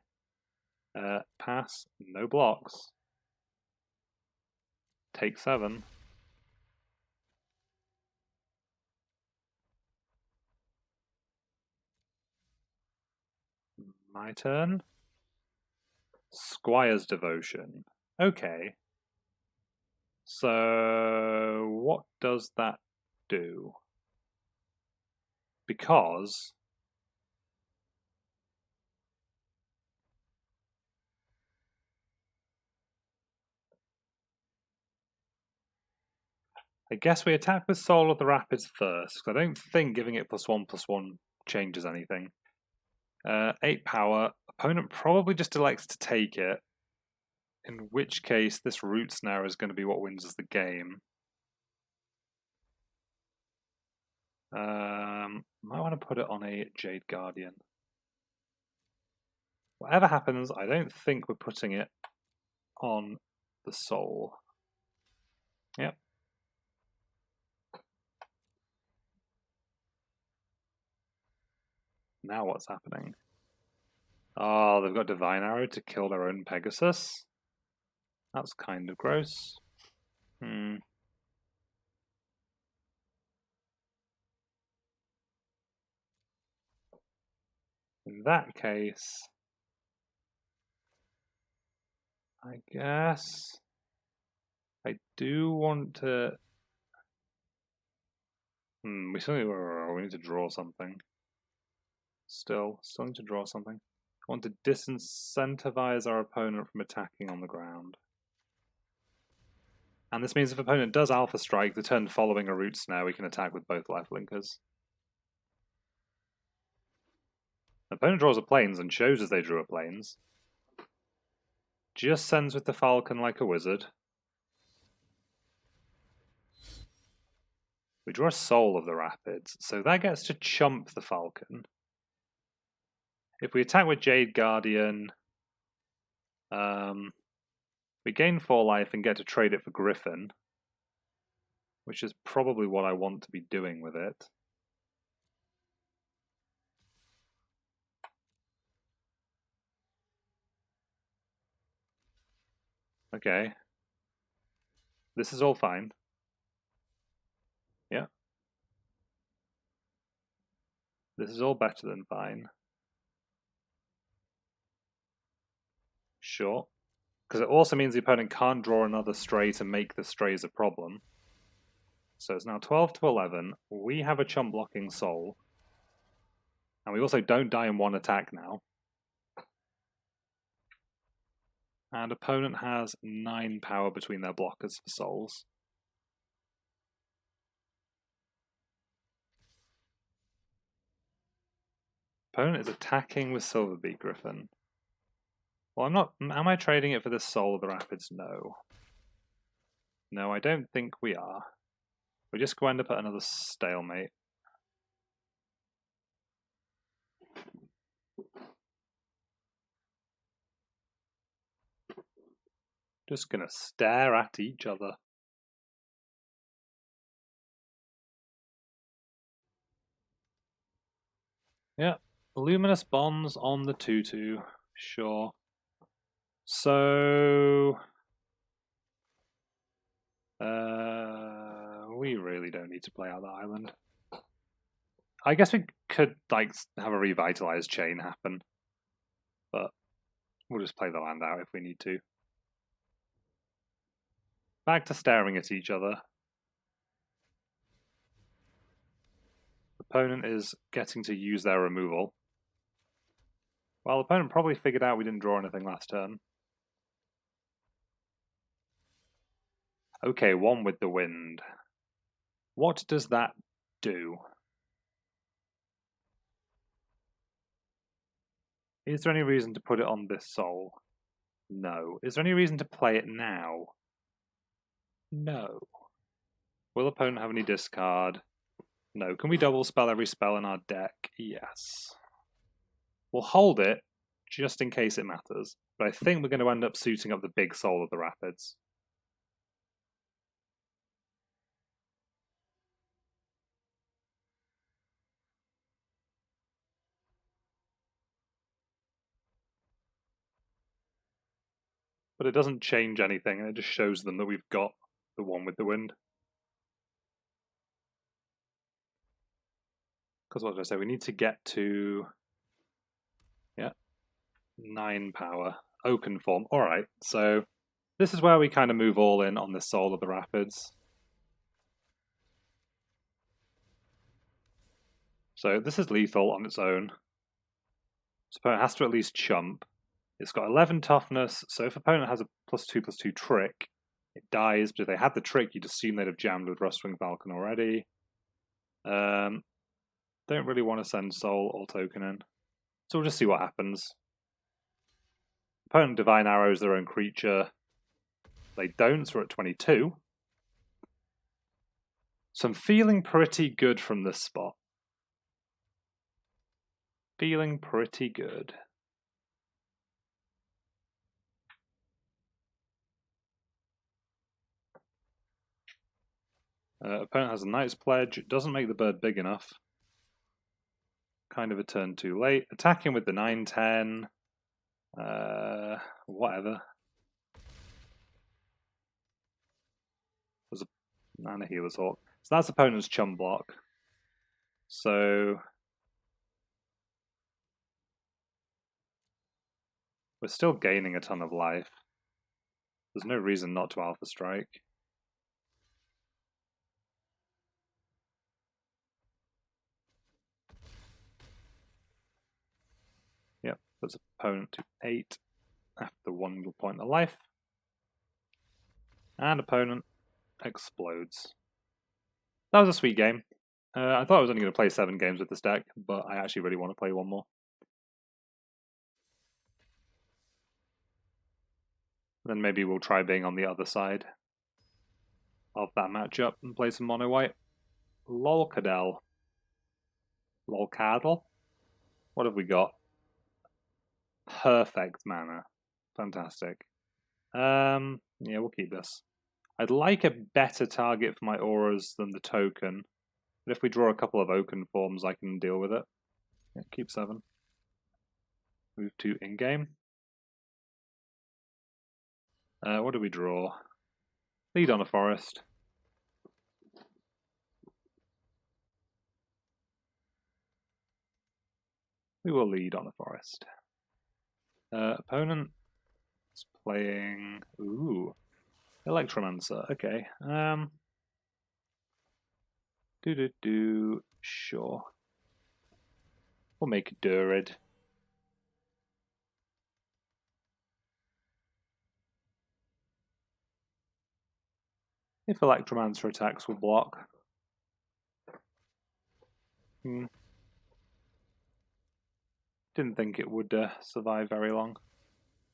Pass, no blocks. Take 7. My turn. Squire's Devotion. Okay. So, what does that do? Because I guess we attack with Soul of the Rapids first, because I don't think giving it +1/+1 changes anything. 8 power. Opponent probably just elects to take it, in which case this Root Snare is going to be what wins us the game. Might want to put it on a Jade Guardian. Whatever happens, I don't think we're putting it on the Soul. Yep. Now what's happening? Oh, they've got Divine Arrow to kill their own Pegasus? That's kind of gross. In that case, I guess I do want to... we need to draw something. Still need to draw something. I want to disincentivize our opponent from attacking on the ground. And this means if opponent does Alpha Strike, the turn following a Root Snare, we can attack with both Lifelinkers. Opponent draws a Plains and shows us they drew a Plains. Just sends with the Falcon like a wizard. We draw a Soul of the Rapids, so that gets to chump the Falcon. If we attack with Jade Guardian, we gain 4 life and get to trade it for Griffin, which is probably what I want to be doing with it. Okay. This is all fine. Yeah. This is all better than fine. Sure. Because it also means the opponent can't draw another stray to make the strays a problem. So it's now 12 to 11. We have a chump blocking soul. And we also don't die in one attack now. And opponent has 9 power between their blockers for souls. Opponent is attacking with Silverbeak Griffin. Well, I'm not. Am I trading it for the Soul of the Rapids? No. No, I don't think we are. We're just going to put another stalemate. Just gonna stare at each other. Yeah, Luminous Bonds on the 2/2. Sure. So we really don't need to play out the island. I guess we could like have a Revitalize chain happen, but we'll just play the land out if we need to. Back to staring at each other. Opponent is getting to use their removal. Well, opponent probably figured out we didn't draw anything last turn. Okay, one with the wind. What does that do? Is there any reason to put it on this soul? No. Is there any reason to play it now? No. Will opponent have any discard? No. Can we double spell every spell in our deck? Yes. We'll hold it just in case it matters, but I think we're going to end up suiting up the big soul of the Rapids. But it doesn't change anything, and it just shows them that we've got the one with the wind. Because what did I say? We need to get to 9 power. Oakenform. Alright, so this is where we kind of move all in on the Soul of the Rapids. So this is lethal on its own. So opponent has to at least chump. It's got 11 toughness, so if opponent has a +2/+2 trick, it dies, but if they had the trick, you'd assume they'd have jammed with Rustwing Falcon already. Don't really want to send Soul or Token in. So we'll just see what happens. Opponent Divine Arrows their own creature. They don't, so we're at 22. So I'm feeling pretty good from this spot. Feeling pretty good. Opponent has a Knight's Pledge. It doesn't make the bird big enough. Kind of a turn too late. Attacking with the 9/10. Whatever. There's a Healer's Hawk. So that's opponent's chum block. So we're still gaining a ton of life. There's no reason not to Alpha Strike. Yep, there's opponent to 8 after 1 point of life. And opponent explodes. That was a sweet game. I thought I was only going to play 7 games with this deck, but I actually really want to play one more. Then maybe we'll try being on the other side of that matchup and play some mono white. Lolcadel. Lolcadel? What have we got? Perfect mana. Fantastic. Yeah, we'll keep this. I'd like a better target for my auras than the token. But if we draw a couple of Oakenforms, I can deal with it. Yeah, keep 7. Move to in-game. What do we draw? Lead on a forest. We will lead on a forest. Opponent is playing... Ooh. Electromancer. Okay. Sure. We'll make Druid. If Electromancer attacks, we'll block. Didn't think it would survive very long.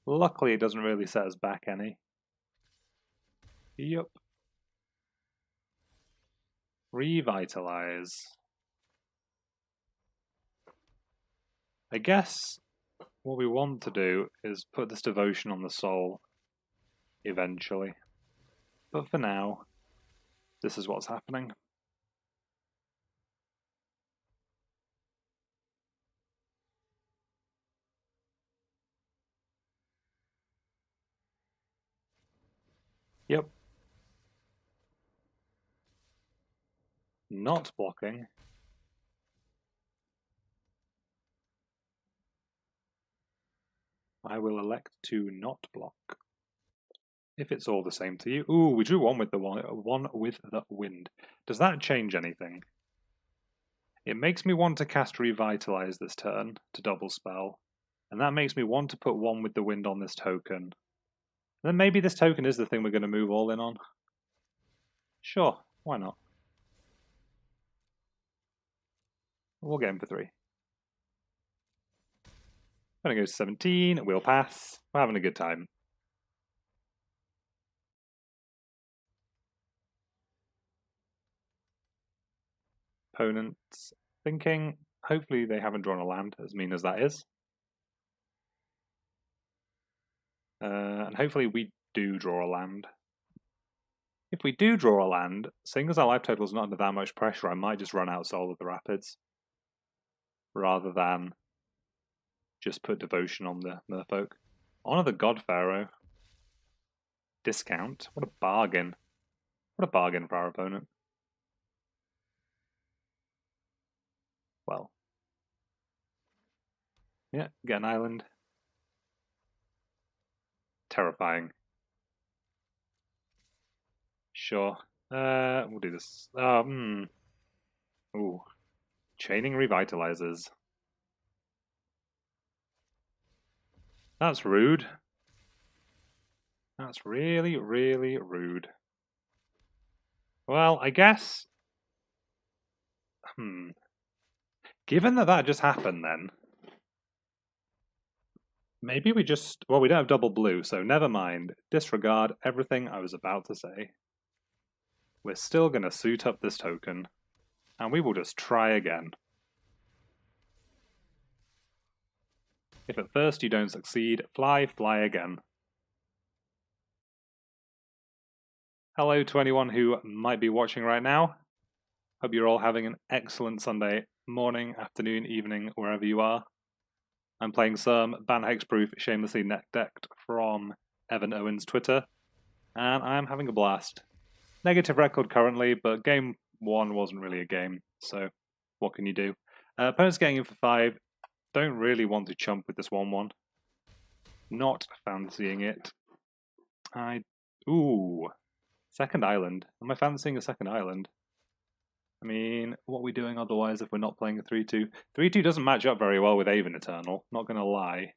Luckily, it doesn't really set us back any. Yup. Revitalize. I guess what we want to do is put this devotion on the soul eventually. But for now, this is what's happening. Yep. Not blocking. I will elect to not block. If it's all the same to you. Ooh, we drew one with the one with the wind. Does that change anything? It makes me want to cast Revitalize this turn to double spell. And that makes me want to put one with the wind on this token. And then maybe this token is the thing we're going to move all in on. Sure, why not? We'll get him for 3. Gonna go to 17, we'll pass. We're having a good time. Opponents thinking, hopefully they haven't drawn a land, as mean as that is. And hopefully we do draw a land. If we do draw a land, seeing as our life total is not under that much pressure, I might just run out Soul of the Rapids. Rather than just put Devotion on the Merfolk. Honor the God Pharaoh. Discount. What a bargain. What a bargain for our opponent. Well. Yeah, get an island. Terrifying. Sure. We'll do this. Ooh. Chaining Revitalizers. That's rude. That's really, really rude. Well, I guess... Given that that just happened then... Maybe we just... Well, we don't have double blue, so never mind. Disregard everything I was about to say. We're still going to suit up this token. And we will just try again. If at first you don't succeed, fly again. Hello to anyone who might be watching right now. Hope you're all having an excellent Sunday morning, afternoon, evening, wherever you are. I'm playing some Bant Hexproof, Shamelessly NetDecked from Evan Owen's Twitter, and I'm having a blast. Negative record currently, but game 1 wasn't really a game, so what can you do? Opponent's getting in for 5. Don't really want to chump with this 1-1. Not fancying it. Ooh. Second island. Am I fancying a second island? I mean, what are we doing otherwise if we're not playing a 3-2? 3-2 doesn't match up very well with Aven Eternal, not gonna lie.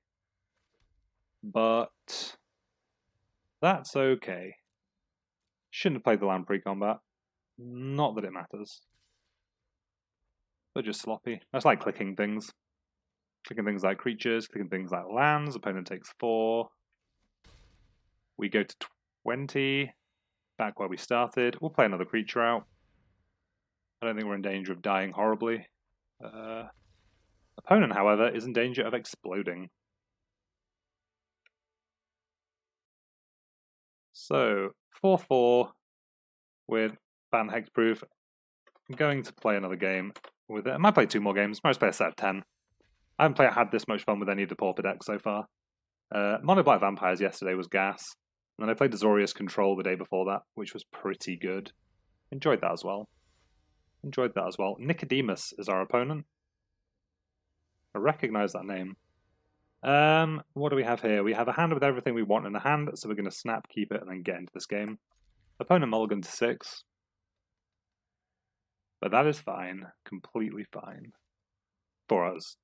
But... that's okay. Shouldn't have played the land pre-combat. Not that it matters. But just sloppy. That's like clicking things. Clicking things like creatures, clicking things like lands. Opponent takes 4. We go to 20. Back where we started. We'll play another creature out. I don't think we're in danger of dying horribly. Opponent, however, is in danger of exploding. So, 4-4 with Bant Hexproof. I'm going to play another game with it. I might play 2 more games. Might play a set of 10. I haven't had this much fun with any of the Pauper decks so far. Mono Black Vampires yesterday was gas. And then I played Azorius Control the day before that, which was pretty good. Enjoyed that as well. Nicodemus is our opponent. I recognise that name. What do we have here? We have a hand with everything we want in the hand, so we're going to snap, keep it, and then get into this game. Opponent mulligan to 6. But that is fine. Completely fine. For us.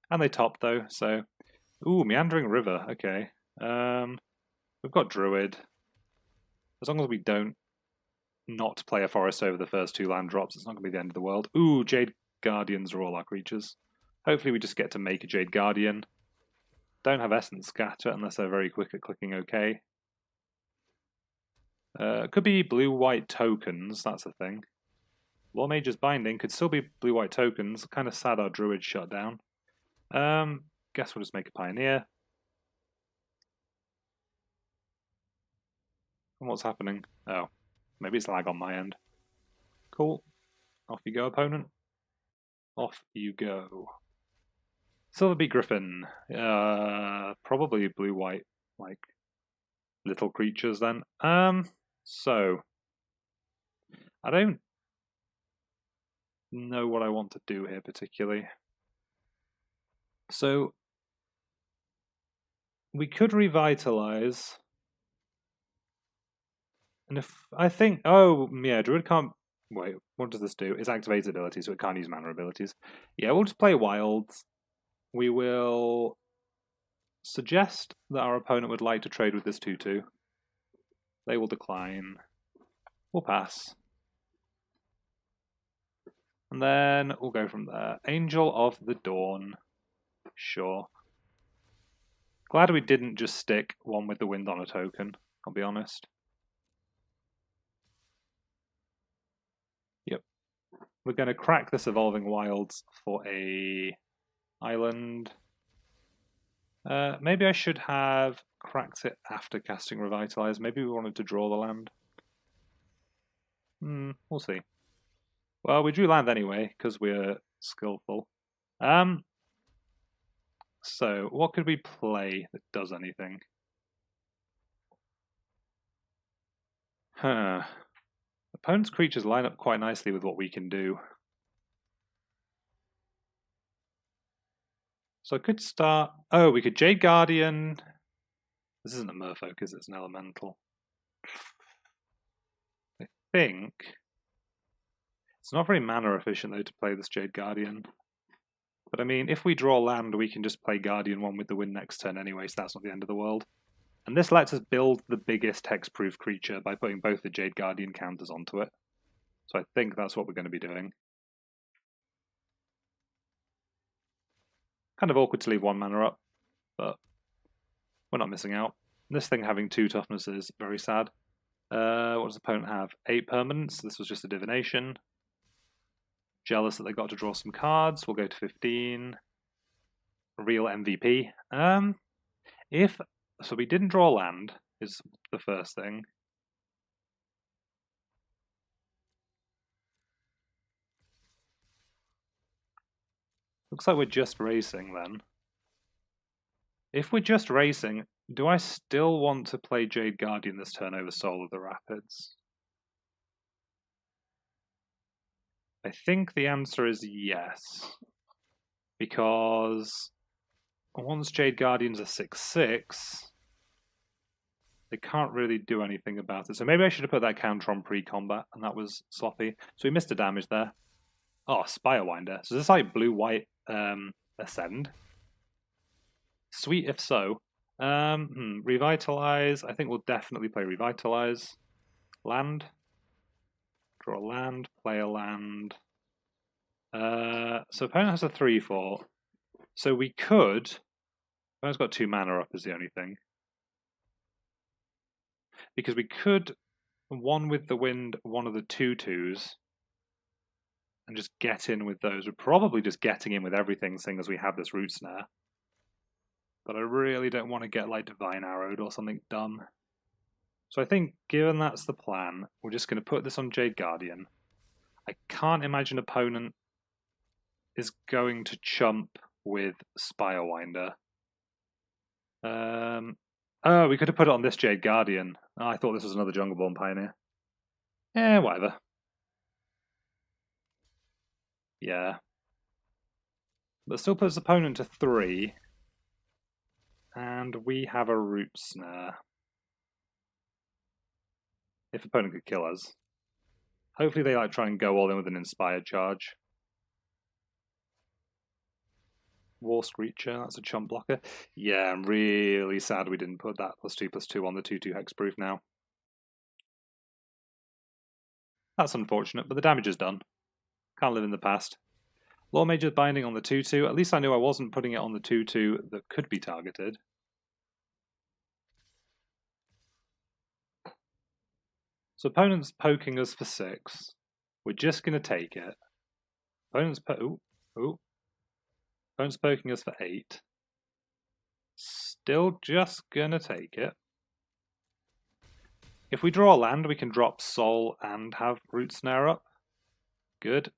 And they top, though, so... Ooh, Meandering River. Okay. We've got Druid. As long as we don't not play a forest over the first 2 land drops, it's not going to be the end of the world. Ooh, Jade Guardians are all our creatures. Hopefully we just get to make a Jade Guardian. Don't have Essence Scatter unless they're very quick at clicking OK. Could be blue-white tokens, that's a thing. War Mage's Binding could still be blue-white tokens. Kind of sad our Druid shut down. Guess we'll just make a Pioneer. And what's happening? Oh, maybe it's lag on my end. Cool. Off you go, opponent. Off you go. Silverbeak Griffin. Probably blue-white, like, little creatures then. So, I don't know what I want to do here particularly. So, we could Revitalize. And if I think, oh yeah, Druid can't. Wait, what does this do? It's activated ability, so it can't use mana abilities. Yeah, we'll just play Wilds. We will suggest that our opponent would like to trade with this 2/2. They will decline. We'll pass. And then we'll go from there. Angel of the Dawn. Sure. Glad we didn't just stick one with the wind on a token, I'll be honest. Yep. We're going to crack this Evolving Wilds for a island. Maybe I should have cracked it after casting Revitalize. Maybe we wanted to draw the land. We'll see. Well, we drew land anyway, because we're skillful. So, what could we play that does anything? Opponent's creatures line up quite nicely with what we can do. So I could start... Oh, we could Jade Guardian. This isn't a Merfolk, is it? It's an Elemental. I think... It's not very mana efficient, though, to play this Jade Guardian. But I mean, if we draw land, we can just play Guardian 1 with the win next turn anyway, so that's not the end of the world. And this lets us build the biggest hexproof creature by putting both the Jade Guardian counters onto it. So I think that's what we're going to be doing. Kind of awkward to leave 1 mana up, but we're not missing out. This thing having 2 toughness is very sad. What does the opponent have? 8 permanents. This was just a divination. Jealous that they got to draw some cards. We'll go to 15. Real MVP. So we didn't draw land, is the first thing. Looks like we're just racing then. If we're just racing, do I still want to play Jade Guardian this turn over Soul of the Rapids? I think the answer is yes. Because once Jade Guardian's a 6/6, they can't really do anything about it. So maybe I should have put that counter on pre-combat, and that was sloppy. So we missed a damage there. Oh, Spirewinder. So this is like blue-white Ascend. Sweet if so. Revitalize. I think we'll definitely play Revitalize. Land. Draw a land, play a land. So opponent has a 3/4. So we could... Opponent's got 2 mana up is the only thing. Because we could, one with the wind, one of the 2/2s, and just get in with those. We're probably just getting in with everything, seeing as we have this Root Snare. But I really don't want to get like Divine Arrowed or something dumb. So I think, given that's the plan, we're just going to put this on Jade Guardian. I can't imagine opponent is going to chump with Spirewinder. Oh, we could have put it on this Jade Guardian. Oh, I thought this was another Jungleborn Pioneer. Whatever. Yeah. But still puts opponent to 3. And we have a Root Snare. If opponent could kill us. Hopefully they like try and go all in with an Inspired Charge. War Screecher, that's a chump blocker. Yeah, I'm really sad we didn't put that +2/+2 on the 2/2 Hexproof now. That's unfortunate, but the damage is done. Can't live in the past. Lawmage's Binding on the 2/2. At least I knew I wasn't putting it on the 2/2 that could be targeted. So opponent's poking us for 6. We're just going to take it. Opponent's Opponent's poking us for 8. Still just going to take it. If we draw a land, we can drop Soul and have Root Snare up. Good.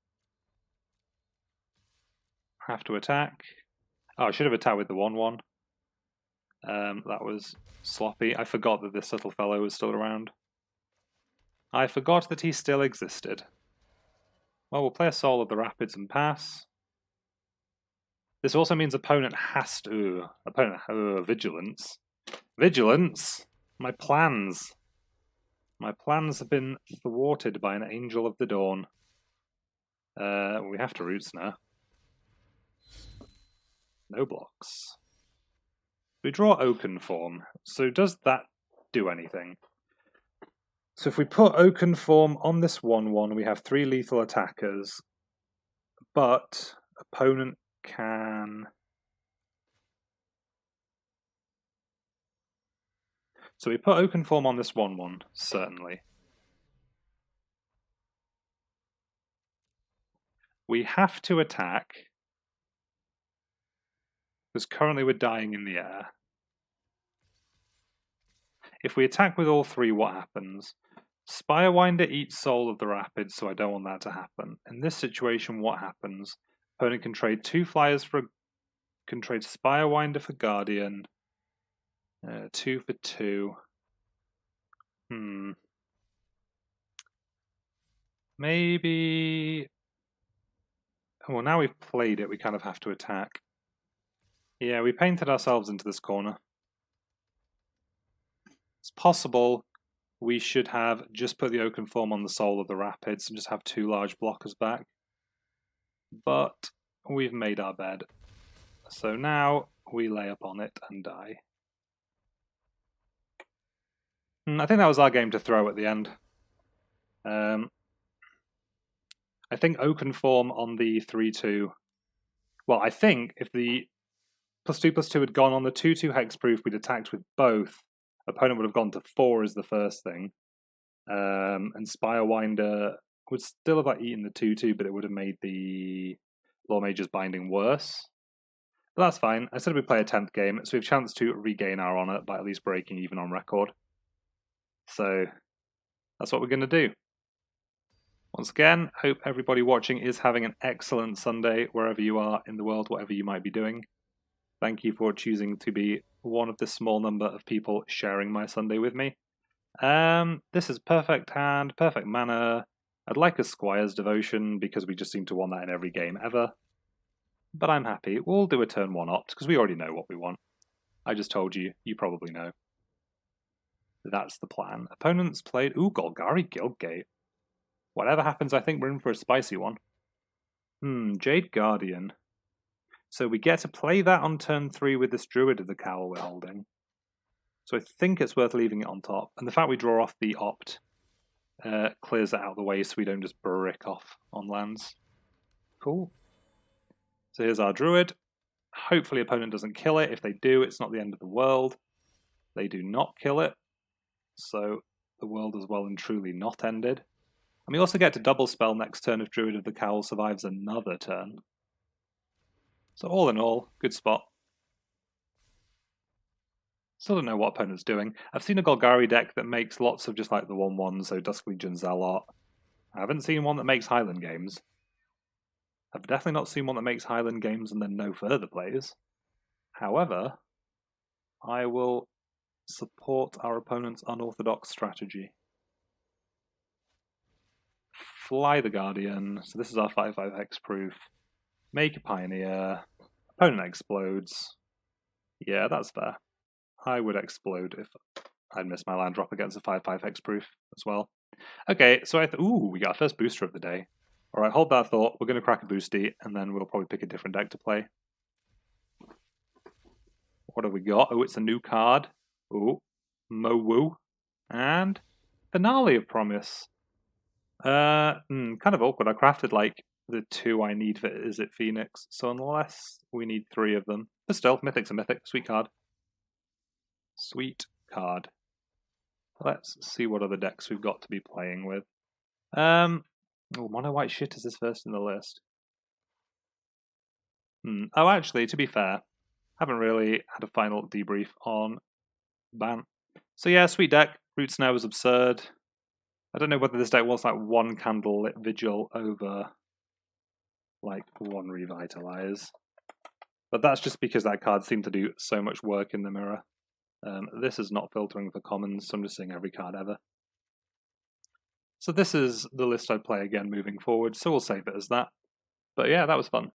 Have to attack. Oh, I should have attacked with the 1/1. That was sloppy. I forgot that this little fellow was still around. I forgot that he still existed. Well, we'll play a Soul of the Rapids and pass. This also means opponent has to... Vigilance. Vigilance! My plans. My plans have been thwarted by an Angel of the Dawn. We have to Root Snare. No blocks. We draw Oakenform. So does that do anything? So if we put Oakenform on this 1/1, we have 3 lethal attackers. But opponent can... So we put Oakenform on this 1/1, certainly. We have to attack, because currently we're dying in the air. If we attack with all 3, what happens? Spirewinder eats Soul of the Rapids, so I don't want that to happen. In this situation, what happens? Opponent can trade 2 flyers for... Can trade Spirewinder for Guardian. 2 for 2. Maybe... Well, now we've played it, we kind of have to attack. Yeah, we painted ourselves into this corner. It's possible we should have just put the Oakenform on the Soul of the Rapids and just have 2 large blockers back. But we've made our bed. So now we lay up on it and die. I think that was our game to throw at the end. I think Oakenform on the 3/2. Well, I think if the +2/+2 had gone on the 2/2 Hexproof, we'd attacked with both. Opponent would have gone to 4 as the first thing. And Spirewinder would still have like, eaten the 2/2, but it would have made the Lawmage's Binding worse. But that's fine. I said we'd play a 10th game, so we have a chance to regain our honour by at least breaking even on record. So that's what we're going to do. Once again, hope everybody watching is having an excellent Sunday, wherever you are in the world, whatever you might be doing. Thank you for choosing to be one of the small number of people sharing my Sunday with me. This is perfect hand, perfect mana. I'd like a Squire's Devotion, because we just seem to want that in every game ever. But I'm happy. We'll do a turn 1 opt, because we already know what we want. I just told you, you probably know. That's the plan. Opponents played... Ooh, Golgari Guildgate. Whatever happens, I think we're in for a spicy one. Jade Guardian. So we get to play that on turn 3 with this Druid of the Cowl we're holding. So I think it's worth leaving it on top. And the fact we draw off the opt clears it out of the way so we don't just brick off on lands. Cool. So here's our Druid. Hopefully opponent doesn't kill it. If they do, it's not the end of the world. They do not kill it. So the world is well and truly not ended. And we also get to double spell next turn if Druid of the Cowl survives another turn. So all in all, good spot. Still don't know what opponent's doing. I've seen a Golgari deck that makes lots of just like the 1/1, so Dusk Legion Zealot. I haven't seen one that makes Highland Games. I've definitely not seen one that makes Highland Games and then no further plays. However, I will support our opponent's unorthodox strategy. Fly the Guardian. So this is our 5/5 hexproof. Make a Pioneer. Opponent explodes. Yeah, that's fair. I would explode if I'd miss my land drop against a 5/5 hexproof as well. Okay, so ooh, we got our first booster of the day. Alright, hold that thought. We're going to crack a boosty, and then we'll probably pick a different deck to play. What have we got? Oh, it's a new card. Oh, Mo-Woo. And Finale of Promise. Kind of awkward. I crafted like the 2 I need for Is It Phoenix, so unless we need 3 of them. But still, Mythic's a Mythic. Sweet card. Sweet card. Let's see what other decks we've got to be playing with. Mono White Shit is this first in the list. Oh, actually, to be fair, haven't really had a final debrief on Bant. So yeah, sweet deck. Root Snare was absurd. I don't know whether this deck was like 1 Candlelit Vigil over like 1 Revitalize. But that's just because that card seemed to do so much work in the mirror. This is not filtering for commons, so I'm just seeing every card ever. So this is the list I'd play again moving forward, so we'll save it as that. But yeah, that was fun.